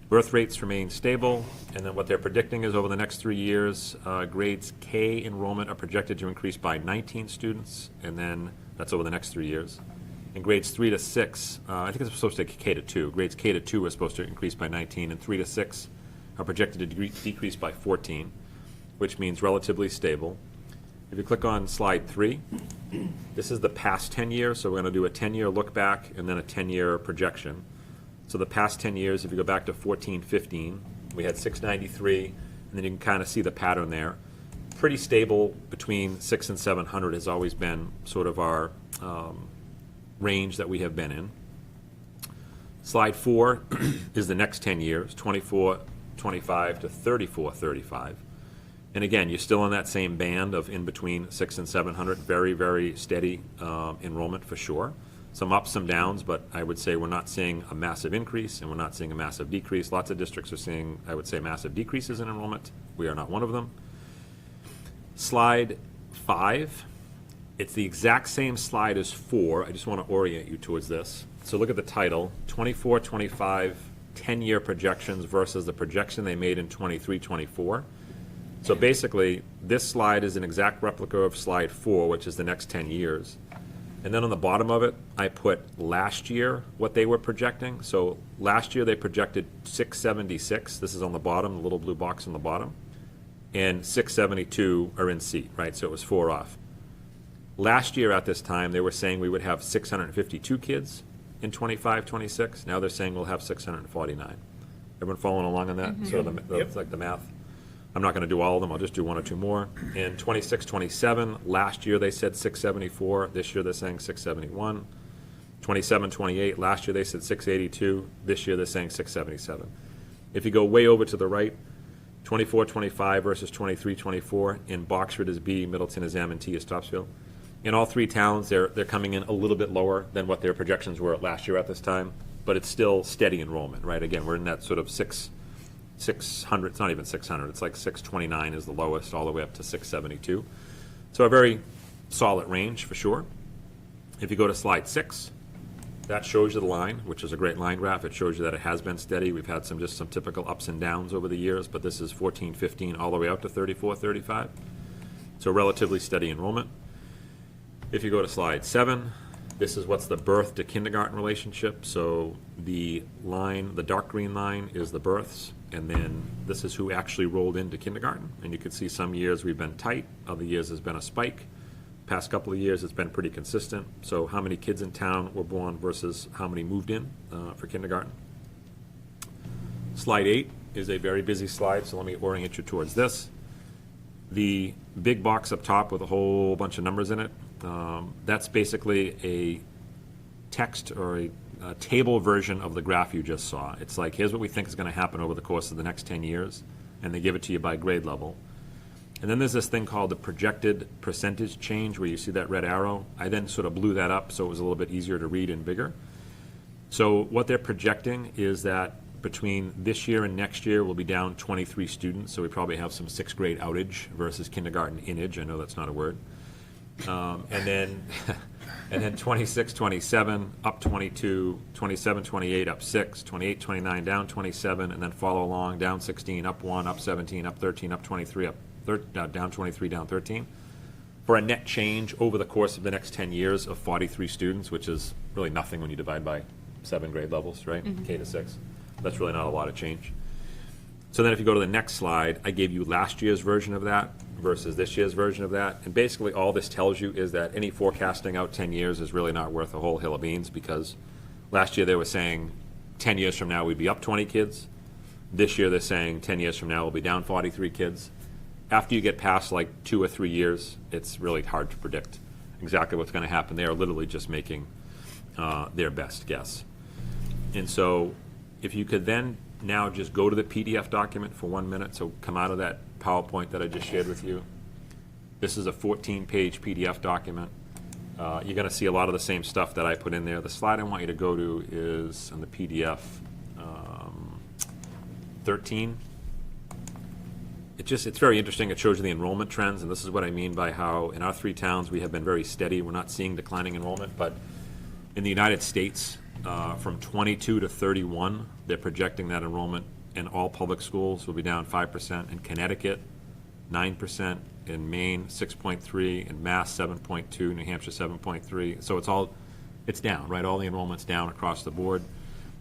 Birth rates remain stable, and then what they're predicting is over the next 3 years, grades K enrollment are projected to increase by 19 students, and then that's over the next 3 years. And grades 3 to 6, I think it's supposed to say K to 2. Grades K to 2 are supposed to increase by 19, and 3 to 6 are projected to decrease by 14, which means relatively stable. If you click on slide 3, this is the past 10 years, so we're going to do a 10-year look back and then a 10-year projection. So the past 10 years, if you go back to 14-15, we had 693, and then you can kind of see the pattern there. Pretty stable between 600 and 700 has always been sort of our range that we have been in. Slide 4 is the next 10 years, 24, 25 to 34, 35. And again, you're still in that same band of in between 600 and 700, very, very steady enrollment for sure. Some ups, some downs, but I would say we're not seeing a massive increase and we're not seeing a massive decrease. Lots of districts are seeing, I would say, massive decreases in enrollment. We are not one of them. Slide 5. It's the exact same slide as 4. I just want to orient you towards this. So look at the title, 24, 25, 10-year projections versus the projection they made in 23, 24. So basically, this slide is an exact replica of slide 4, which is the next 10 years. And then on the bottom of it, I put last year, what they were projecting. So last year, they projected 676. This is on the bottom, the little blue box on the bottom. And 672 are in seat, right? So it was 4 off. Last year at this time, they were saying we would have 652 kids in 25, 26. Now they're saying we'll have 649. Everyone following along on that? Sort of it's like the math. I'm not going to do all of them. I'll just do 1 or 2 more. In 26, 27, last year they said 674. This year they're saying 671. 27, 28, last year they said 682. This year they're saying 677. If you go way over to the right, 24, 25 versus 23, 24. In Boxford is B, Middleton is M, and T is Topsfield. In all 3 towns, they're coming in a little bit lower than what their projections were last year at this time, but it's still steady enrollment, right? Again, we're in that sort of 600, it's not even 600, it's like 629 is the lowest, all the way up to 672. So a very solid range for sure. If you go to slide 6, that shows you the line, which is a great line graph. It shows you that it has been steady. We've had some typical ups and downs over the years, but this is 14, 15, all the way out to 34, 35. So relatively steady enrollment. If you go to slide 7, this is what's the birth to kindergarten relationship. So the line, the dark green line is the births, and then this is who actually rolled into kindergarten. And you can see some years we've been tight, other years there's been a spike. Past couple of years it's been pretty consistent. So how many kids in town were born versus how many moved in for kindergarten. Slide 8 is a very busy slide, so let me orient you towards this. The big box up top with a whole bunch of numbers in it, that's basically a text or a table version of the graph you just saw. It's like, here's what we think is going to happen over the course of the next 10 years, and they give it to you by grade level. And then there's this thing called the projected percentage change, where you see that red arrow. I then sort of blew that up so it was a little bit easier to read and bigger. So what they're projecting is that between this year and next year, we'll be down 23 students, so we probably have some 6th grade outage versus kindergarten inage. I know that's not a word. And then 26, 27, up 22, 27, 28, up 6, 28, 29, down 27, and then follow along, down 16, up 1, up 17, up 13, up 23, down 23, down 13, for a net change over the course of the next 10 years of 43 students, which is really nothing when you divide by 7 grade levels, right? K to 6. That's really not a lot of change. So then if you go to the next slide, I gave you last year's version of that versus this year's version of that. And basically all this tells you is that any forecasting out 10 years is really not worth a whole hill of beans, because last year they were saying 10 years from now we'd be up 20 kids. This year they're saying 10 years from now we'll be down 43 kids. After you get past like 2 or 3 years, it's really hard to predict exactly what's going to happen. They are literally just making their best guess. And so if you could then now just go to the PDF document for 1 minute, so come out of that PowerPoint that I just shared with you. This is a 14-page PDF document. You're going to see a lot of the same stuff that I put in there. The slide I want you to go to is on the PDF 13. It's very interesting. It shows you the enrollment trends, and this is what I mean by how in our 3 towns we have been very steady. We're not seeing declining enrollment, but in the United States, from 22 to 31, they're projecting that enrollment in all public schools will be down 5%. In Connecticut, 9%. In Maine, 6.3%. In Mass, 7.2%. New Hampshire, 7.3%. So it's down, right? All the enrollment's down across the board.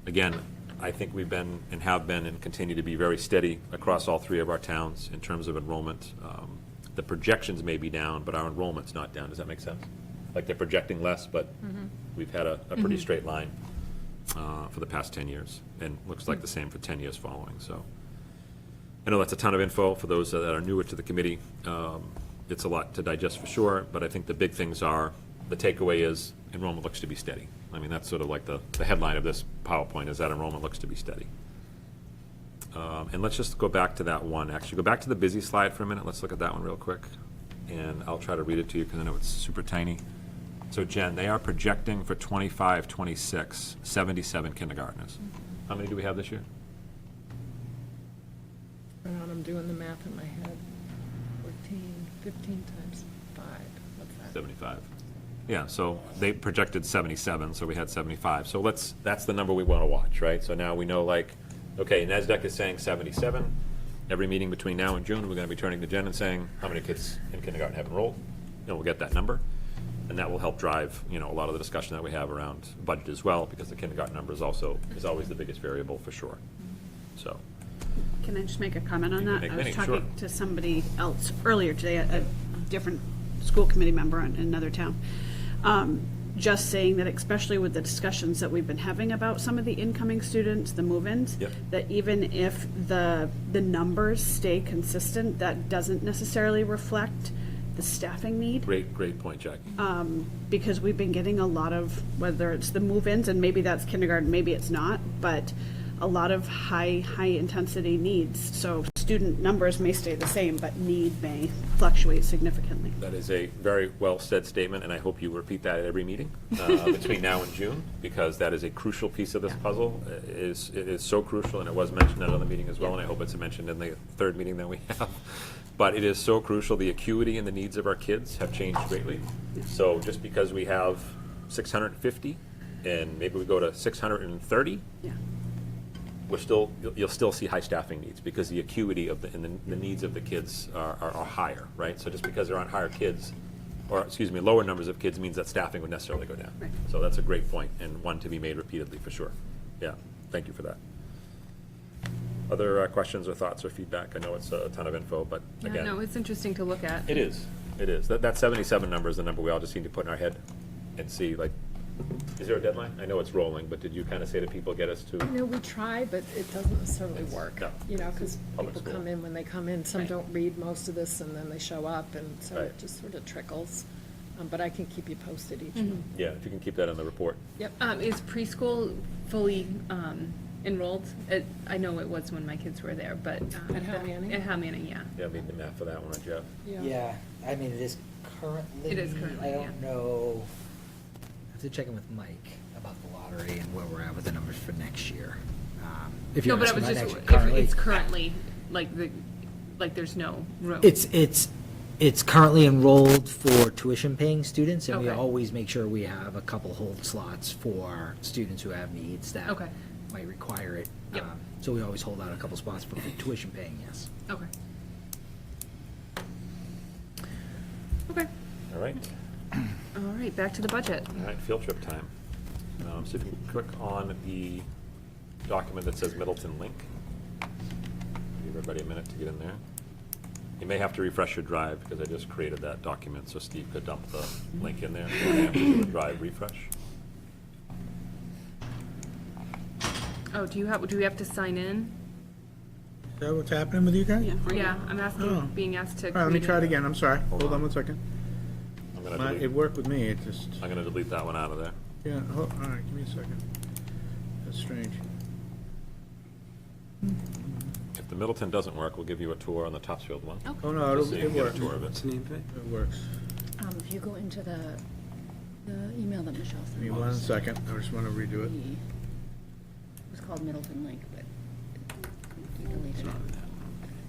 Again, I think we've been and have been and continue to be very steady across all 3 of our towns in terms of enrollment. The projections may be down, but our enrollment's not down. Does that make sense? Like they're projecting less, but we've had a pretty straight line for the past 10 years, and looks like the same for 10 years following. So I know that's a ton of info for those that are newer to the committee. It's a lot to digest for sure, but I think the big things are, the takeaway is enrollment looks to be steady. I mean, that's sort of like the headline of this PowerPoint, is that enrollment looks to be steady. And let's just go back to that one. Actually, go back to the busy slide for a minute. Let's look at that one real quick. And I'll try to read it to you because I know it's super tiny. So Jen, they are projecting for 25, 26, 77 kindergartners. How many do we have this year? I'm doing the math in my head. 15 times 5. What's that? 75. Yeah, so they projected 77, so we had 75. So that's the number we want to watch, right? So now we know, like, okay, NASDAQ is saying 77. Every meeting between now and June, we're going to be turning to Jen and saying, how many kids in kindergarten have enrolled? And we'll get that number. And that will help drive, a lot of the discussion that we have around budget as well, because the kindergarten number is always the biggest variable for sure. So. Can I just make a comment on that? Make I was many, talking sure. to somebody else earlier today, a different school committee member in another town. Just saying that, especially with the discussions that we've been having about some of the incoming students, the move-ins, Yep. that even if the numbers stay consistent, that doesn't necessarily reflect the staffing need. Great point, Jack. Because we've been getting a lot of, whether it's the move-ins, and maybe that's kindergarten, maybe it's not, but a lot of high intensity needs. So student numbers may stay the same, but need may fluctuate significantly. That is a very well said statement, and I hope you repeat that at every meeting between now and June, because that is a crucial piece of this puzzle. It is so crucial, and it was mentioned at another meeting as well, and I hope it's mentioned in the 3rd meeting that we have. But it is so crucial. The acuity and the needs of our kids have changed greatly. So just because we have 650 and maybe we go to 630, Yeah. you'll still see high staffing needs, because the acuity of the needs of the kids are higher, right? So just because there aren't lower numbers of kids means that staffing would necessarily go down. Right. So that's a great point, and one to be made repeatedly, for sure. Yeah, thank you for that. Other questions or thoughts or feedback? I know it's a ton of info, but Yeah, again. no, it's interesting to look at. It is. That 77 number is the number we all just need to put in our head and see, like, is there a deadline? I know it's rolling, but did you kind of say to people, get us to? You know, we try, but it doesn't necessarily work. No. You know, because Public people school. come in when they come in. Some don't read most of this, and then they show up, and so Right. it just sort of trickles. But I can keep you posted each month. Yeah, if you can keep that in the report. Yep. Is preschool fully enrolled? I know it was when my kids were there, but. At Howe Manning? At Howe Manning, yeah. Yeah, I mean, the math for that one, Jeff. Yeah, I mean, it is currently. It is currently, I yeah. don't know. I have to check in with Mike about the lottery and where we're at with the numbers for next year. If No, you're but I asking was about just, next if year, currently, it's currently, like there's no room. it's currently enrolled for tuition-paying students, and we Okay. always make sure we have a couple hold slots for students who have needs that Okay. might require it. Yep. So we always hold out a couple spots for tuition-paying, yes. Okay. Okay, All right. all right, back to the budget. All right, field trip time. So if you can click on the document that says Middleton link. Give everybody a minute to get in there. You may have to refresh your drive, because I just created that document, so Steve could dump the link in there. So you have to do a drive refresh. Oh, do we have to sign in? Is that what's happening with you guys? Yeah. Yeah, I'm Oh. asking, being asked to. All right, let me create try it a- again, I'm sorry. Hold on one second. I'm gonna It delete, worked with me, it just, I'm gonna delete that one out of there. yeah, all right, give me a second. That's strange. If the Middleton doesn't work, we'll give you a tour on the Topsfield one. Oh, no, Just so you it can get a works. tour of it. It works. If you go into the email that Michelle sent. Give me 1 second, I just want to redo it. It was called Middleton Link, but you deleted it.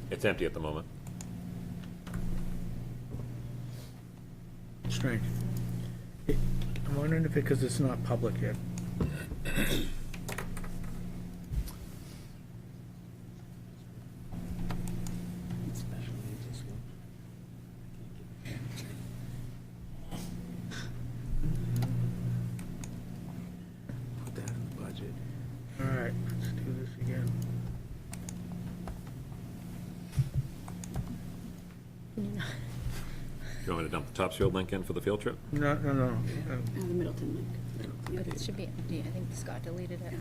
It's empty at the moment. Strange. I'm wondering if because it's not public yet. Put that in the budget. All right, let's do this again. You want me to dump the Topsfield link in for the field trip? No. The Middleton link. But it should be empty. I think Scott deleted it.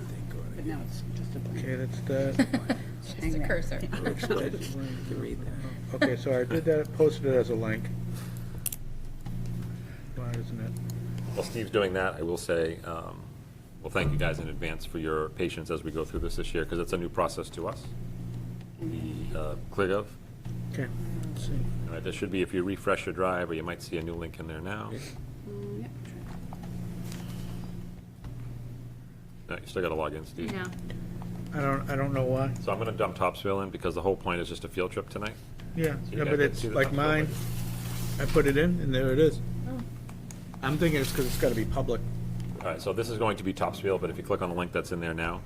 But now it's just a blank. Okay, that's that. It's just a cursor. Okay, so I did that, posted it as a link. Why isn't it? While Steve's doing that, I will say, well, thank you guys in advance for your patience as we go through this year, because it's a new process to us. The ClearGov. Okay, let's see. All right, there should be, if you refresh your drive, or you might see a new link in there now. Yep. No, you still got to log in, Steve. Yeah. I don't know why. So I'm going to dump Topsfield in, because the whole point is just a field trip tonight. Yeah, you yeah, guys but didn't it's see the like Topsfield mine. link? I put it in, and there it is. Oh. I'm thinking it's because it's got to be public. All right, so this is going to be Topsfield, but if you click on the link that's in there now,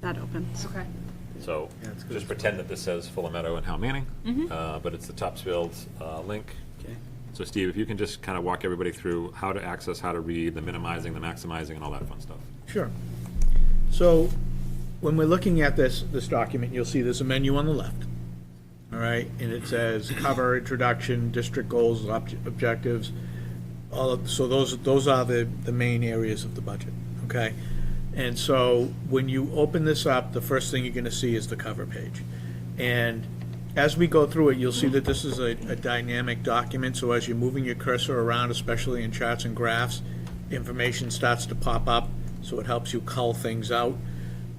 That opens. Okay. so Yeah, it's good. just pretend that this says Full Meadow and Howe Manning, but it's the Topsfield link. Okay. So Steve, if you can just kind of walk everybody through how to access, how to read, the minimizing, the maximizing, and all that fun stuff. Sure. So, when we're looking at this document, you'll see there's a menu on the left. All right, and it says cover, introduction, district goals, objectives, so those are the main areas of the budget, okay? And so, when you open this up, the first thing you're gonna see is the cover page. And as we go through it, you'll see that this is a dynamic document, so as you're moving your cursor around, especially in charts and graphs, information starts to pop up, so it helps you cull things out.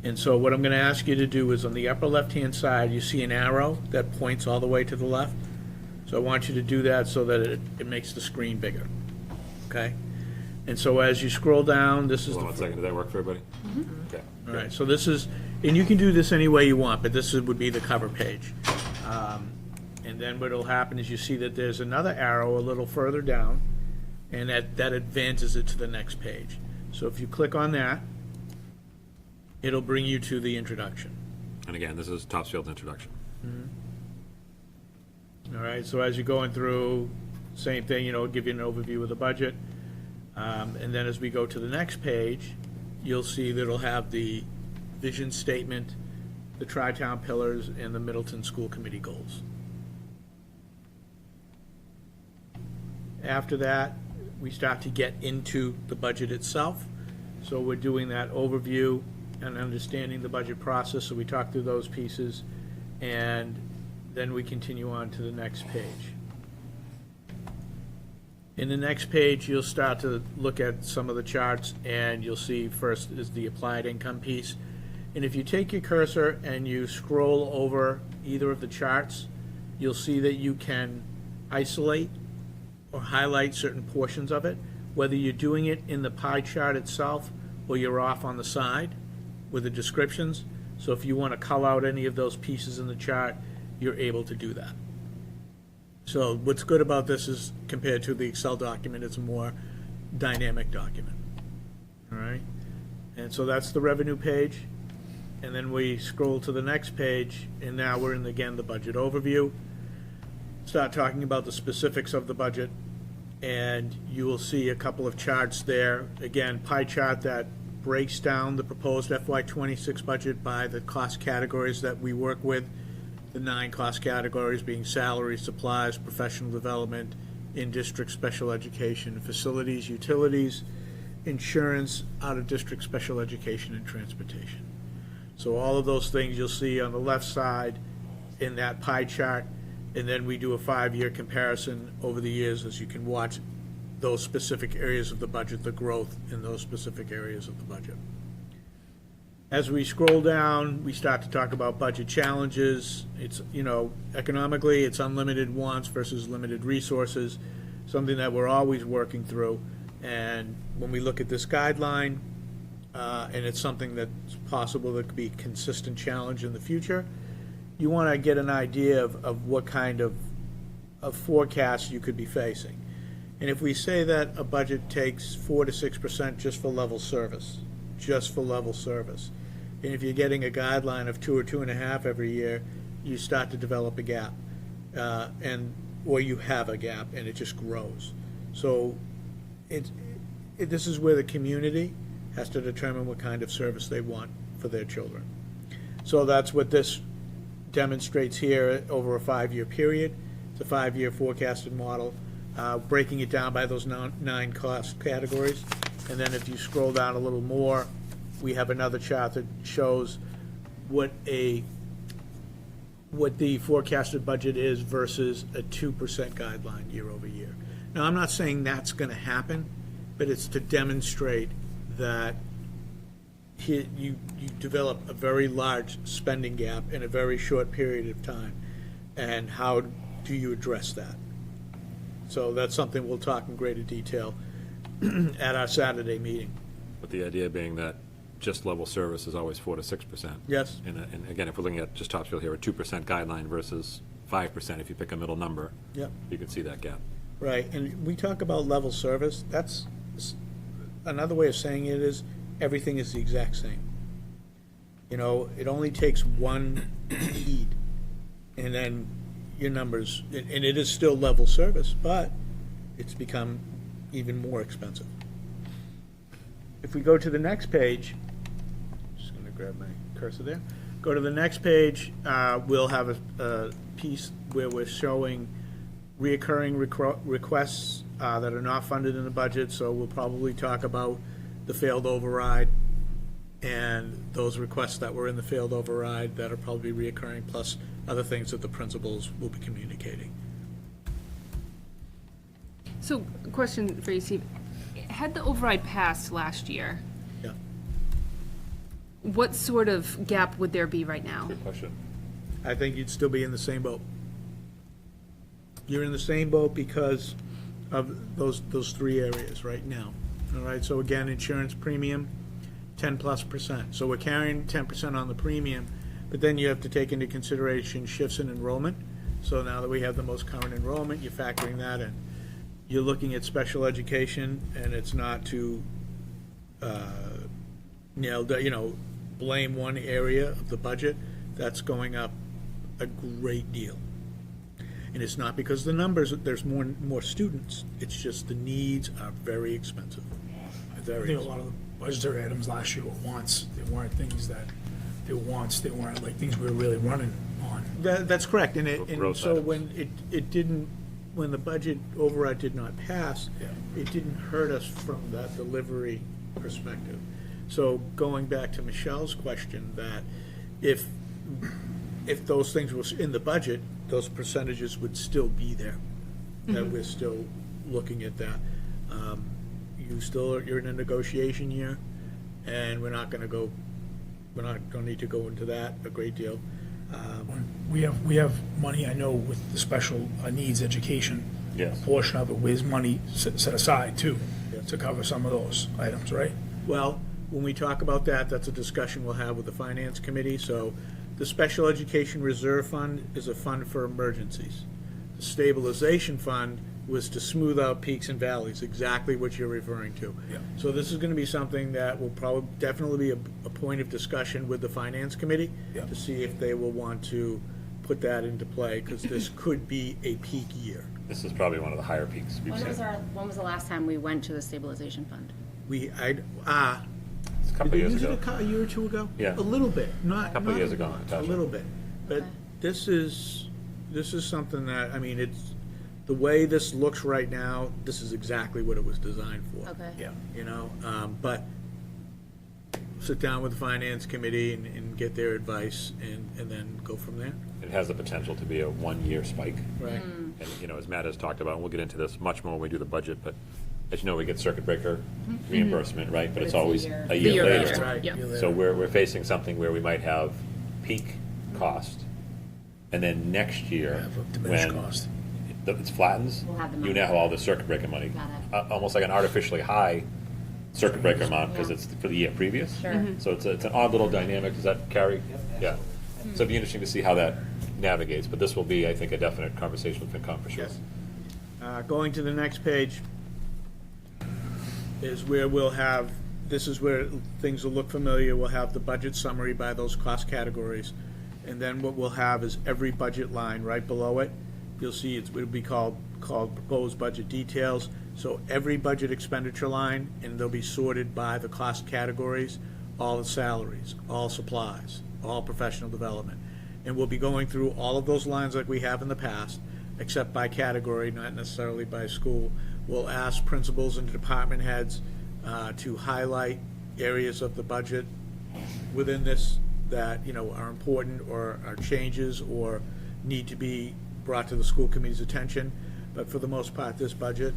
And so what I'm gonna ask you to do is on the upper left-hand side, you see an arrow that points all the way to the left. So I want you to do that so that it makes the screen bigger, okay? And so as you scroll down, this is Hold the. on 1 second, did that work for everybody? Okay. All right, so this is, and you can do this any way you want, but would be the cover page. And then what'll happen is you see that there's another arrow a little further down, and that advances it to the next page. So if you click on that, it'll bring you to the introduction. And again, this is Topsfield's introduction. All right, so as you're going through, same thing, give you an overview of the budget. And then as we go to the next page, you'll see that it'll have the vision statement, the Tri-Town pillars, and the Middleton School Committee goals. After that, we start to get into the budget itself. So we're doing that overview and understanding the budget process, so we talk through those pieces, and then we continue on to the next page. In the next page, you'll start to look at some of the charts, and you'll see first is the applied income piece. And if you take your cursor and you scroll over either of the charts, you'll see that you can isolate or highlight certain portions of it, whether you're doing it in the pie chart itself or you're off on the side with the descriptions. So if you want to cull out any of those pieces in the chart, you're able to do that. So what's good about this is, compared to the Excel document, it's a more dynamic document. All right? And so that's the revenue page. And then we scroll to the next page, and now we're in, again, the budget overview. Start talking about the specifics of the budget, and you will see a couple of charts there. Again, pie chart that breaks down the proposed FY26 budget by the cost categories that we work with. The 9 cost categories being salary, supplies, professional development, in-district special education, facilities, utilities, insurance, out-of-district special education, and transportation. So all of those things you'll see on the left side in that pie chart, and then we do a 5-year comparison over the years, as you can watch those specific areas of the budget, the growth in those specific areas of the budget. As we scroll down, we start to talk about budget challenges. It's, economically, it's unlimited wants versus limited resources, something that we're always working through. And when we look at this guideline, and it's something that's possible that could be a consistent challenge in the future, you want to get an idea of what kind of forecast you could be facing. And if we say that a budget takes 4 to 6% just for level service, and if you're getting a guideline of 2 or 2.5 every year, you start to develop a gap, or you have a gap, and it just grows. So this is where the community has to determine what kind of service they want for their children. So that's what this demonstrates here over a 5-year period. It's a 5-year forecasted model, breaking it down by those 9 cost categories. And then if you scroll down a little more, we have another chart that shows what the forecasted budget is versus a 2% guideline year over year. Now, I'm not saying that's going to happen, but it's to demonstrate that here you develop a very large spending gap in a very short period of time, and how do you address that? So that's something we'll talk in greater detail at our Saturday meeting. But the idea being that just level service is always 4 to 6%. Yes. And again, if we're looking at just Topsfield here, a 2% guideline versus 5%, if you pick a middle number, Yep. you can see that gap. Right, and we talk about level service, that's, another way of saying it is, everything is the exact same. It only takes one lead, and then your numbers, and it is still level service, but it's become even more expensive. If we go to the next page, just going to grab my cursor there, go to the next page, we'll have a piece where we're showing reoccurring requests that are not funded in the budget, so we'll probably talk about the failed override and those requests that were in the failed override that are probably reoccurring, plus other things that the principals will be communicating. So, question for you, Steve. Had the override passed last year, Yeah. what sort of gap would there be right now? Good question. I think you'd still be in the same boat. You're in the same boat because of those 3 areas right now. All right, so again, insurance premium, 10+%. So we're carrying 10% on the premium, but then you have to take into consideration shifts in enrollment. So now that we have the most current enrollment, you're factoring that in. you're looking at special education, and it's not to, blame one area of the budget, that's going up a great deal. And it's not because the numbers, there's more students, it's just the needs are very expensive. I think a lot of the budgetary items last year were wants. They weren't things that, they were wants, they weren't like things we were really running on. That's correct, and Growth so items. when it didn't, when the budget override did not pass, Yeah. it didn't hurt us from that delivery perspective. So going back to Michelle's question, that if those things were in the budget, those percentages would still be there, that we're still looking at that. You're in a negotiation year, and we're not gonna need to go into that a great deal. We have money, I know, with the special needs education. Yes. A portion of it with money set aside too, Yeah. to cover some of those items, right? Well, when we talk about that, that's a discussion we'll have with the finance committee. So the Special Education Reserve Fund is a fund for emergencies. The stabilization fund was to smooth out peaks and valleys, exactly what you're referring to. Yeah. So this is gonna be something that will probably, definitely be a point of discussion with the finance committee Yeah. to see if they will want to put that into play, because this could be a peak year. This is probably one of the higher peaks we've When was seen. when was the last time we went to the stabilization fund? It's a Did couple they years use it ago. a year or two ago? Yeah. A little bit, not. A couple of not years ago, A Natasha. little bit, but Okay. this is something that, I mean, it's, the way this looks right now, this is exactly what it was designed for. Okay. Yeah. You know, but sit down with the finance committee and get their advice, and then go from there. It has the potential to be a one-year spike. Right. And, as Matt has talked about, and we'll get into this much more when we do the budget, but as you know, we get circuit breaker reimbursement, right? But it's it's a always year. a The year year later. later, Right. yeah. So we're facing something where we might have peak cost, and then next year, Have a diminished when cost. it flattens, We'll have the you money. now have all the circuit breaker money. Got it. Almost like an artificially high circuit breaker amount, because it's for the year previous. Sure. So it's an odd little dynamic. Does that carry? Yeah. So it'd be interesting to see how that navigates, but this will be, I think, a definite conversation with FinCom for sure. Yes. Going to the next page is where we'll have, this is where things will look familiar. We'll have the budget summary by those cost categories. And then what we'll have is every budget line right below it. You'll see it'll be called proposed budget details. So every budget expenditure line, and they'll be sorted by the cost categories, all the salaries, all supplies, all professional development. And we'll be going through all of those lines like we have in the past, except by category, not necessarily by school. We'll ask principals and department heads to highlight areas of the budget within this that, are important or are changes or need to be brought to the school committee's attention. But for the most part, this budget,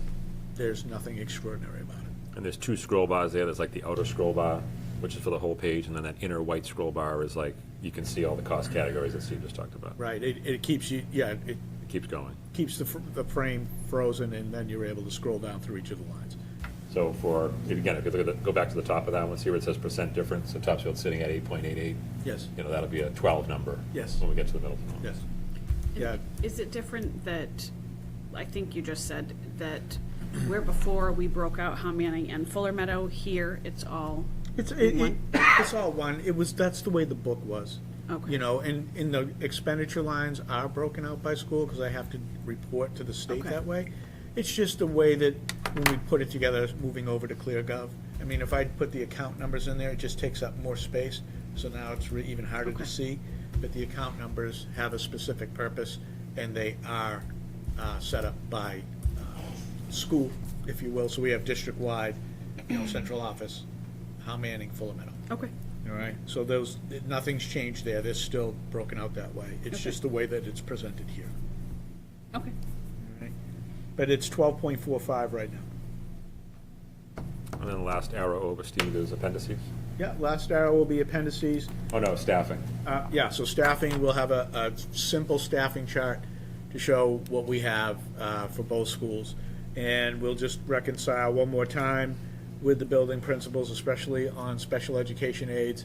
there's nothing extraordinary about it. And there's two scroll bars there. There's like the outer scroll bar, which is for the whole page, and then that inner white scroll bar is like, you can see all the cost categories that Steve just talked about. Right, it keeps you, it It keeps going. keeps the frame frozen, and then you're able to scroll down through each of the lines. So if you look at go back to the top of that one, see where it says percent difference, so Topsfield's sitting at 8.88. Yes, That'll be a 12 number. Yes. When we get to the Middleton one. yes. Yeah, Is it different that, I think you just said, that where before we broke out Manning and Fuller Meadow, here it's all it's all one. That's the way the book was. Okay. And the expenditure lines are broken out by school, because I have to report to the state Okay. that way. It's just the way that when we put it together, moving over to ClearGov. I mean, if I put the account numbers in there, it just takes up more space, so now it's even harder Okay. to see. But the account numbers have a specific purpose, and they are set up by school, if you will. So we have district-wide, central office, Manning, Fuller Meadow. Okay. All right, so nothing's changed there, they're still broken out that way. It's Okay. just the way that it's presented here. Okay. All right? But it's 12.45 right now. And then the last arrow over, Steve, is appendices. Yeah, last arrow will be appendices. Oh, no, staffing. Yeah, so staffing, we'll have a simple staffing chart to show what we have for both schools. And we'll just reconcile one more time with the building principals, especially on special education aides.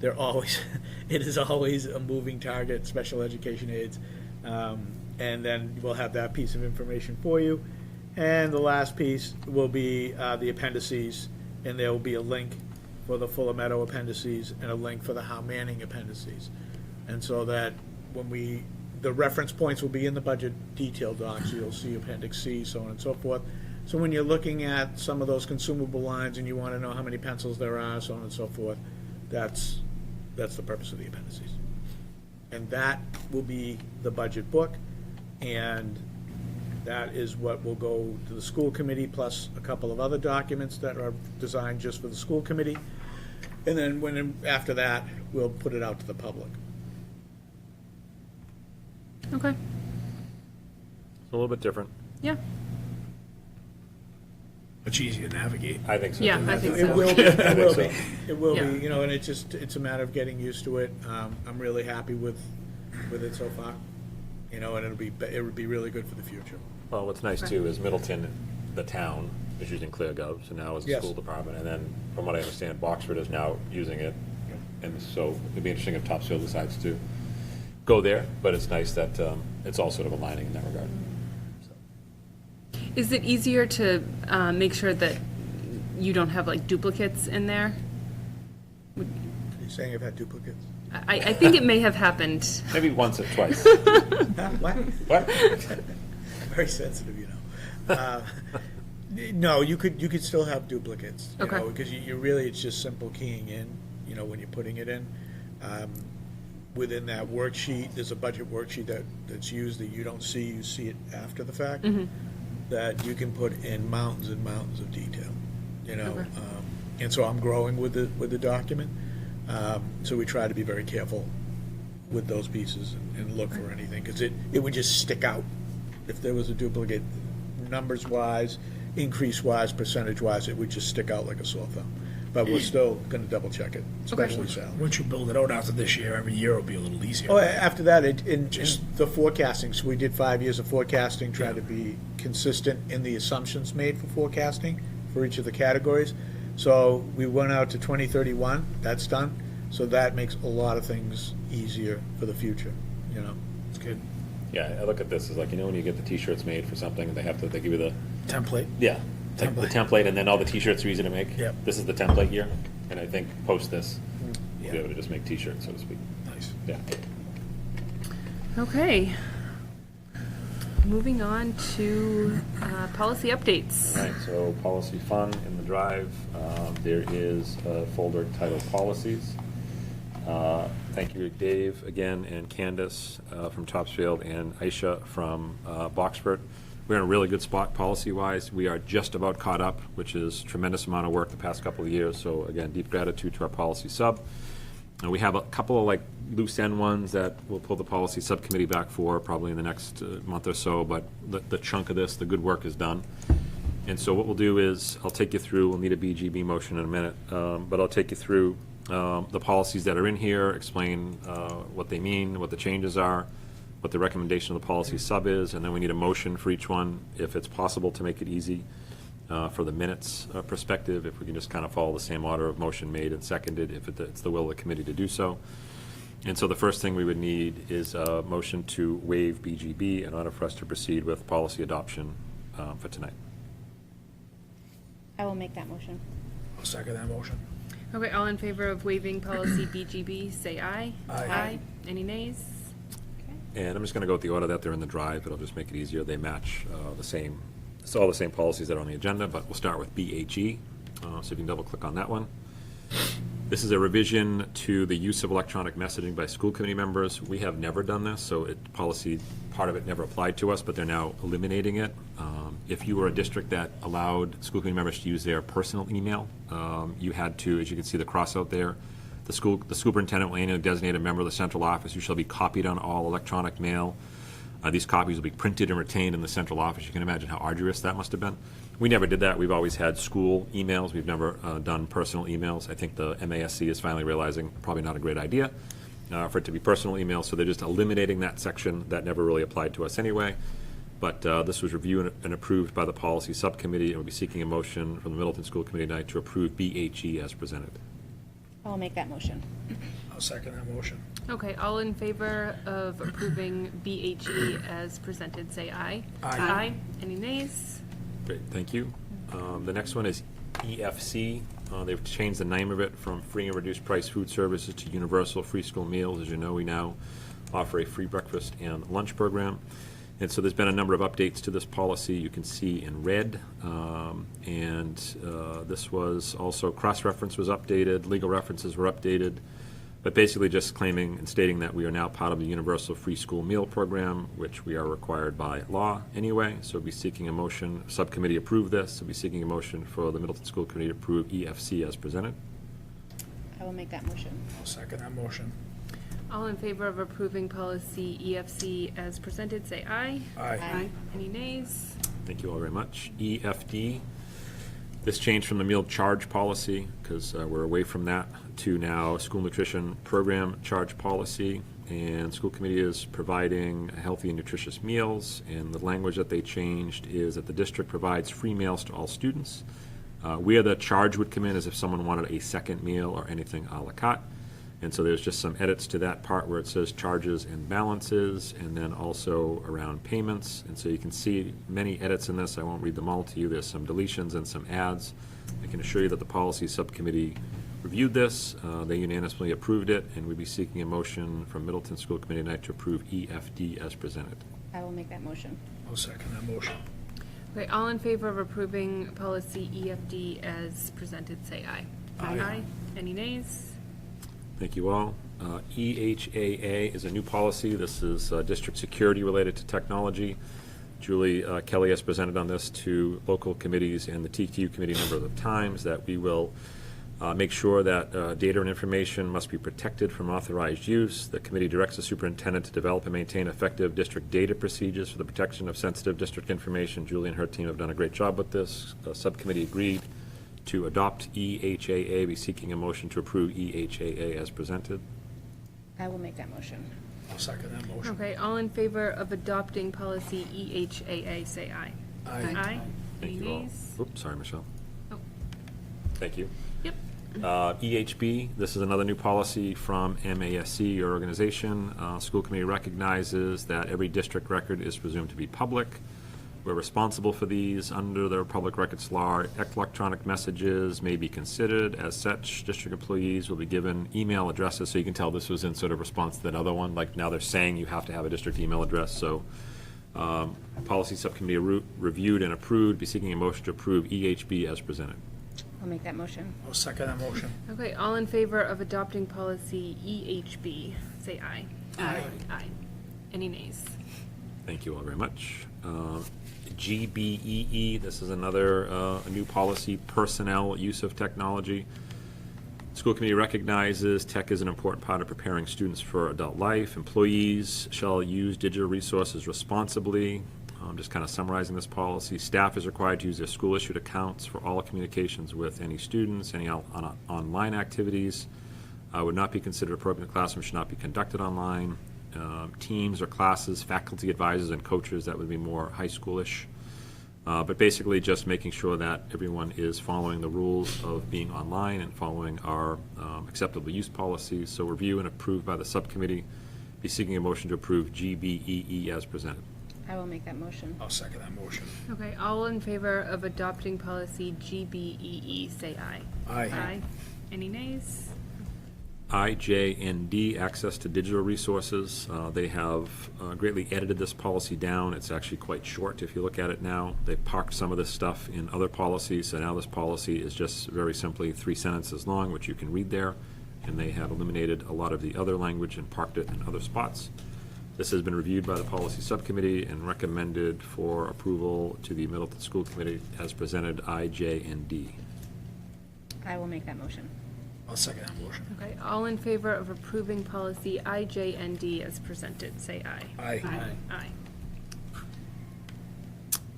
They're always, it is always a moving target, special education aides. And then we'll have that piece of information for you. And the last piece will be the appendices, and there will be a link for the Fuller Meadow appendices and a link for the Howe Manning appendices. And so that when the reference points will be in the budget detail docs, you'll see Appendix C, so on and so forth. So when you're looking at some of those consumable lines and you want to know how many pencils there are, so on and so forth, that's the purpose of the appendices. And that will be the budget book, and that is what will go to the school committee, plus a couple of other documents that are designed just for the school committee. And then after that, we'll put it out to the public. Okay, It's a little bit different. yeah, Much easier to navigate. I think so. yeah, too. I think It so. will be, it think will so. be, it will Yeah. be, and it's a matter of getting used to it. I'm really happy with it so far, and it would be really good for the future. Well, what's nice too is Middleton, the town, is using ClearGov, so now is the Yes. school department, and then, from what I understand, Boxford is now using it. And so it'd be interesting if Topsfield decides to go there, but it's nice that it's all sort of aligning in that regard. Is it easier to make sure that you don't have like duplicates in there? Are you saying I've had duplicates? I think it may have happened. Maybe once or twice. Huh? What? What? Very sensitive, No, you could still have duplicates, Okay. because you really, it's just simple keying in, when you're putting it in. Within that worksheet, there's a budget worksheet that's used that you don't see, you see it after the fact, that you can put in mountains and mountains of detail, Okay. And so I'm growing with the document. So we try to be very careful with those pieces and look for anything, because it would just stick out if there was a duplicate, numbers-wise, increase-wise, percentage-wise, it would just stick out like a sore thumb. But we're still going to double-check it, especially Sal. Once you build it out after this year, every year will be a little easier. Oh, after that, in the forecasting, so we did 5 years of forecasting, tried to be consistent in the assumptions made for forecasting for each of the categories. So we went out to 2031, that's done, so that makes a lot of things easier for the future, It's good. Yeah, I look at this as like, when you get the T-shirts made for something, they give you the, Template. yeah, like the template, and then all the T-shirts are easy to make. Yep. This is the template year, and I think post this, we'll be Yeah. able to just make T-shirts, so to speak. Nice. Yeah. Okay. Moving on to policy updates. All right, so policy fun in the drive, there is a folder titled Policies. Thank you to Dave again, and Candace from Topsfield, and Aisha from Boxford. We're in a really good spot policy-wise. We are just about caught up, which is tremendous amount of work the past couple of years. So again, deep gratitude to our policy sub. And we have a couple of like loose end ones that we'll pull the policy subcommittee back for probably in the next month or so, but the chunk of this, the good work is done. And so what we'll do is, I'll take you through, we'll need a BGB motion in a minute, but I'll take you through the policies that are in here, explain what they mean, what the changes are, what the recommendation of the policy sub is, and then we need a motion for each one, if it's possible to make it easy for the minutes perspective, if we can just kind of follow the same order of motion made and seconded, if it's the will of the committee to do so. And so the first thing we would need is a motion to waive BGB in order for us to proceed with policy adoption for tonight. I will make that motion. I'll second that motion. Okay, all in favor of waiving policy BGB, say aye. Aye. Any nays? Okay. And I'm just going to go with the order that they're in the drive. It'll just make it easier. They match the same, it's all the same policies that are on the agenda, but we'll start with BAG. So you can double click on that one. This is a revision to the use of electronic messaging by school committee members. We have never done this, so policy, part of it never applied to us, but they're now eliminating it. If you were a district that allowed school committee members to use their personal email, you had to, as you can see the cross out there, the superintendent will annually designate a member of the central office who shall be copied on all electronic mail. These copies will be printed and retained in the central office. You can imagine how arduous that must have been. We never did that. We've always had school emails. We've never done personal emails. I think the MASC is finally realizing probably not a great idea for it to be personal emails, so they're just eliminating that section that never really applied to us anyway. But this was reviewed and approved by the policy subcommittee, and we'll be seeking a motion from the Middleton School Committee tonight to approve BHE as presented. I'll make that motion. I'll second that motion. Okay, all in favor of approving BHE as presented, say aye. Aye. Any nays? Great, thank you. The next one is EFC. They've changed the name of it from free and reduced price food services to universal free school meals. As you know, we now offer a free breakfast and lunch program. And so there's been a number of updates to this policy you can see in red. This was also, cross-reference was updated, legal references were updated, but basically just claiming and stating that we are now part of the Universal Free School Meal Program, which we are required by law anyway. So we'll be seeking a motion, subcommittee approve this. We'll be seeking a motion for the Middleton School Committee to approve EFC as presented. I will make that motion. I'll second that motion. All in favor of approving policy EFC as presented, say aye. Aye. Any nays? Thank you all very much. EFD, this changed from the meal charge policy, because we're away from that, to now school nutrition program charge policy. And school committee is providing healthy and nutritious meals. And the language that they changed is that the district provides free meals to all students. Where the charge would come in is if someone wanted a second meal or anything a la carte. And so there's just some edits to that part where it says charges and balances, and then also around payments. And so you can see many edits in this. I won't read them all to you. There's some deletions and some adds. I can assure you that the policy subcommittee reviewed this. They unanimously approved it, and we'd be seeking a motion from Middleton School Committee tonight to approve EFD as presented. I will make that motion. I'll second that motion. Okay, all in favor of approving policy EFD as presented, say aye. Aye. Any nays? Thank you all. EHAA is a new policy. This is district security related to technology. Julie Kelly has presented on this to local committees and the TQ committee a number of times, that we will make sure that data and information must be protected from authorized use. The committee directs the superintendent to develop and maintain effective district data procedures for the protection of sensitive district information. Julie and her team have done a great job with this. The subcommittee agreed to adopt EHAA. Be seeking a motion to approve EHAA as presented. I will make that motion. I'll second that motion. Okay, all in favor of adopting policy EHAA, say aye. Aye. Any Thank you all. nays? Oops, sorry, Michelle. Oh, Thank you. yep. EHB, this is another new policy from MASC, your organization. School committee recognizes that every district record is presumed to be public. We're responsible for these under the public records law. Electronic messages may be considered. As such, district employees will be given email addresses. So you can tell this was in sort of response to that other one. Like now they're saying you have to have a district email address. So policy subcommittee reviewed and approved. Be seeking a motion to approve EHB as presented. I'll make that motion. I'll second that motion. Okay, all in favor of adopting policy EHB, say aye. Aye. Aye. Any nays? Thank you all very much. GBEE, this is another a new policy, personnel use of technology. School committee recognizes tech is an important part of preparing students for adult life. Employees shall use digital resources responsibly. I'm just kind of summarizing this policy. Staff is required to use their school-issued accounts for all communications with any students. Any online activities would not be considered appropriate in the classroom, should not be conducted online. Teams or classes, faculty advisors and coaches, that would be more high schoolish. But basically just making sure that everyone is following the rules of being online and following our acceptable use policies. So review and approved by the subcommittee. Be seeking a motion to approve GBEE as presented. I will make that motion. I'll second that motion. Okay, all in favor of adopting policy GBEE, say aye. Aye. Any nays? IJND, access to digital resources. They have greatly edited this policy down. It's actually quite short if you look at it now. They've parked some of this stuff in other policies, so now this policy is just very simply 3 sentences long, which you can read there, and they have eliminated a lot of the other language and parked it in other spots. This has been reviewed by the policy subcommittee and recommended for approval to the Middleton School Committee as presented, IJND. I will make that motion. I'll second that motion. Okay, all in favor of approving policy IJND as presented, say aye. Aye. Aye.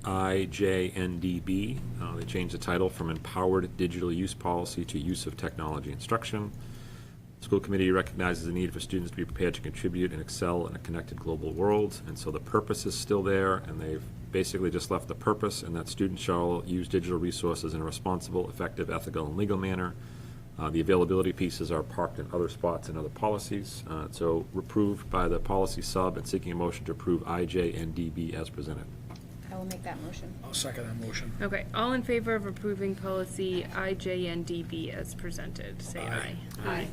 IJNDB, they changed the title from Empowered Digital Use Policy to Use of Technology Instruction. School committee recognizes the need for students to be prepared to contribute and excel in a connected global world, and so the purpose is still there, and they've basically just left the purpose, and that students shall use digital resources in a responsible, effective, ethical, and legal manner. The availability pieces are parked in other spots in other policies. So approved by the policy sub and seeking a motion to approve IJNDB as presented. I will I will make that motion. I'll second that motion. Okay, all in favor of approving policy IJNDB as presented, say aye. Aye.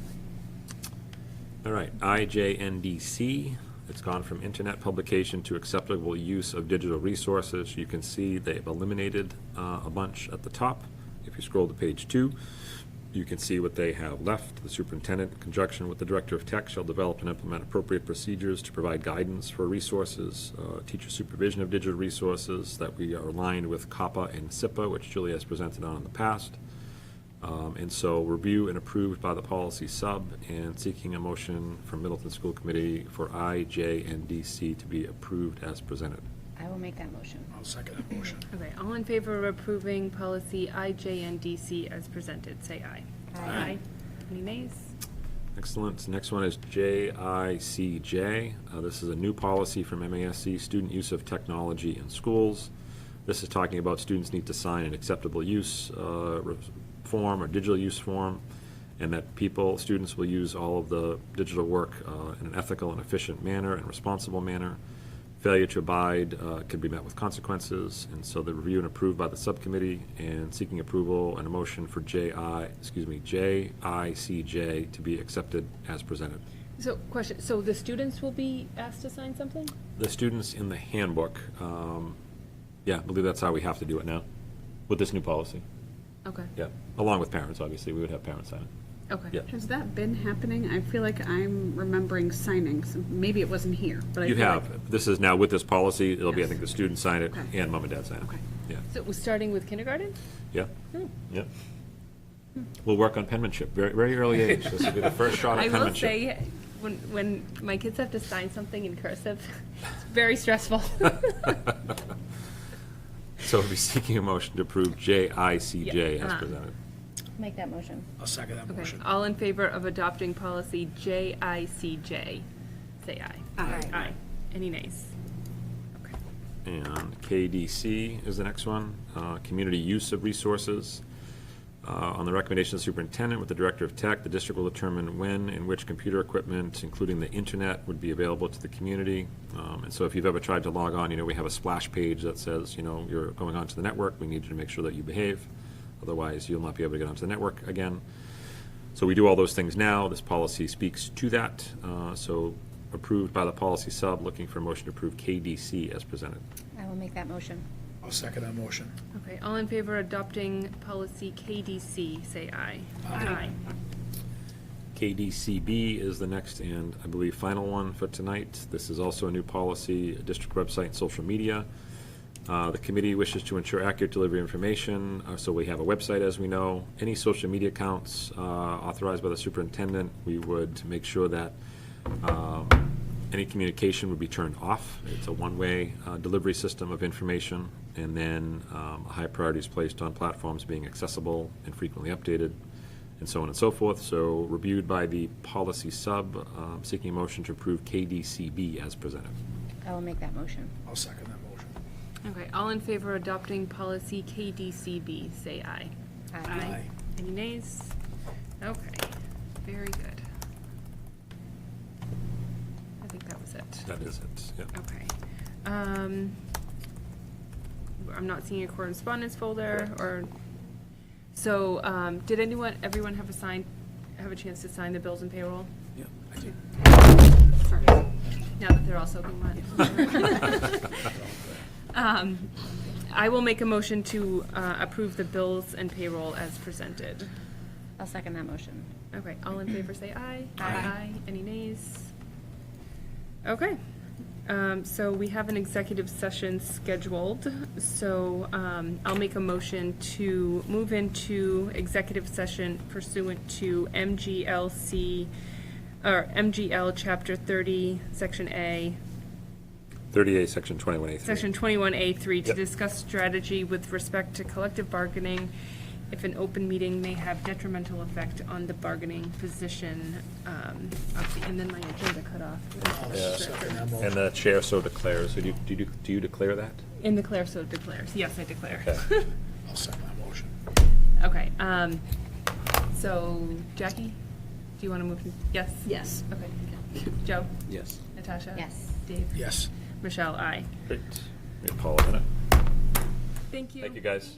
All right, IJNDC, it's gone from internet publication to acceptable use of digital resources. You can see they've eliminated a bunch at the top. If you scroll to page 2, you can see what they have left. The superintendent, in conjunction with the director of tech, shall develop and implement appropriate procedures to provide guidance for resources, teacher supervision of digital resources, that we are aligned with COPPA and SIPA, which Julie has presented on in the past. And so reviewed and approved by the policy sub, and seeking a motion from Middleton School Committee for I, J, and DC to be approved as presented. I will make that motion. I'll second that motion. Okay, all in favor of approving policy IJNDC as presented, say aye. Aye. Any nays? Excellent. Next one is JICJ. This is a new policy from MASC, student use of technology in schools. This is talking about students need to sign an acceptable use form or digital use form, and that students will use all of the digital work in an ethical and efficient manner and responsible manner. Failure to abide can be met with consequences, and so the review and approved by the subcommittee, and seeking approval and a motion for JICJ to be accepted as presented. So, question, so the students will be asked to sign something? The students in the handbook, yeah, I believe that's how we have to do it now, with this new policy. Okay, Yeah, along with parents, obviously, we would have parents sign it. okay. Yeah. Has that been happening? I feel like I'm remembering signing some, maybe it wasn't here, but I You feel have, like. this is now with this policy, it'll be, I Yes. think, the students sign it Okay. and mom and dad sign it. Okay. Yeah, So it was starting with kindergarten? yeah, yeah. We'll work on penmanship, very, very early age. This will be the first shot I at will penmanship. say, when my kids have to sign something in cursive, it's very stressful. So we'll be seeking a motion to approve JICJ Yeah, as presented. Make that motion. I'll second that Okay, motion. all in favor of adopting policy JICJ, say aye. Aye. Aye. Any nays? Okay. And KDC is the next one, community use of resources. On the recommendation of the superintendent with the director of tech, the district will determine when and which computer equipment, including the internet, would be available to the community. And so if you've ever tried to log on, we have a splash page that says, you're going onto the network, we need you to make sure that you behave. Otherwise, you'll not be able to get onto the network again. So we do all those things now. This policy speaks to that. So approved by the policy sub, looking for a motion to approve KDC as presented. I will make that motion. I'll second that motion. Okay, all in favor of adopting policy KDC, say aye. Aye. KDCB is the next and I believe final one for tonight. This is also a new policy, district website and social media. The committee wishes to ensure accurate delivery of information, so we have a website, as we know. Any social media accounts authorized by the superintendent, we would make sure that any communication would be turned off. It's a one-way delivery system of information, and then a high priority is placed on platforms being accessible and frequently updated, and so on and so forth. So reviewed by the policy sub, seeking a motion to approve KDCB as presented. I will make that motion. I'll second that motion. Okay, all in favor of adopting policy KDCB, say aye. Aye. Any nays? Okay, very good. I think that was it. That is it, yeah. Okay. I'm not seeing a correspondence folder, or, so, did everyone have a chance to sign the bills and payroll? Yeah, I did. Sorry. Now that they're all soaking wet. I will make a motion to approve the bills and payroll as presented. I'll second that motion. Okay, all in favor say aye. Aye. Any nays? Okay, so we have an executive session scheduled, so I'll make a motion to move into executive session pursuant to MGL Chapter 30, Section A, 38, Section 21A3. Section 21A3, to Yep. discuss strategy with respect to collective bargaining if an open meeting may have detrimental effect on the bargaining position and then my agenda cut off. I'll second that motion. And the chair so declares. So do you declare that? In the declare, so declares. Yes, I declare. Okay. I'll second that motion. Okay, so Jackie, do you want to move? Yes? Yes. Okay. Joe? Yes. Natasha? Yes. Dave? Yes. Michelle, aye. Great. We have Paul in a minute. Thank you. Thank you, guys.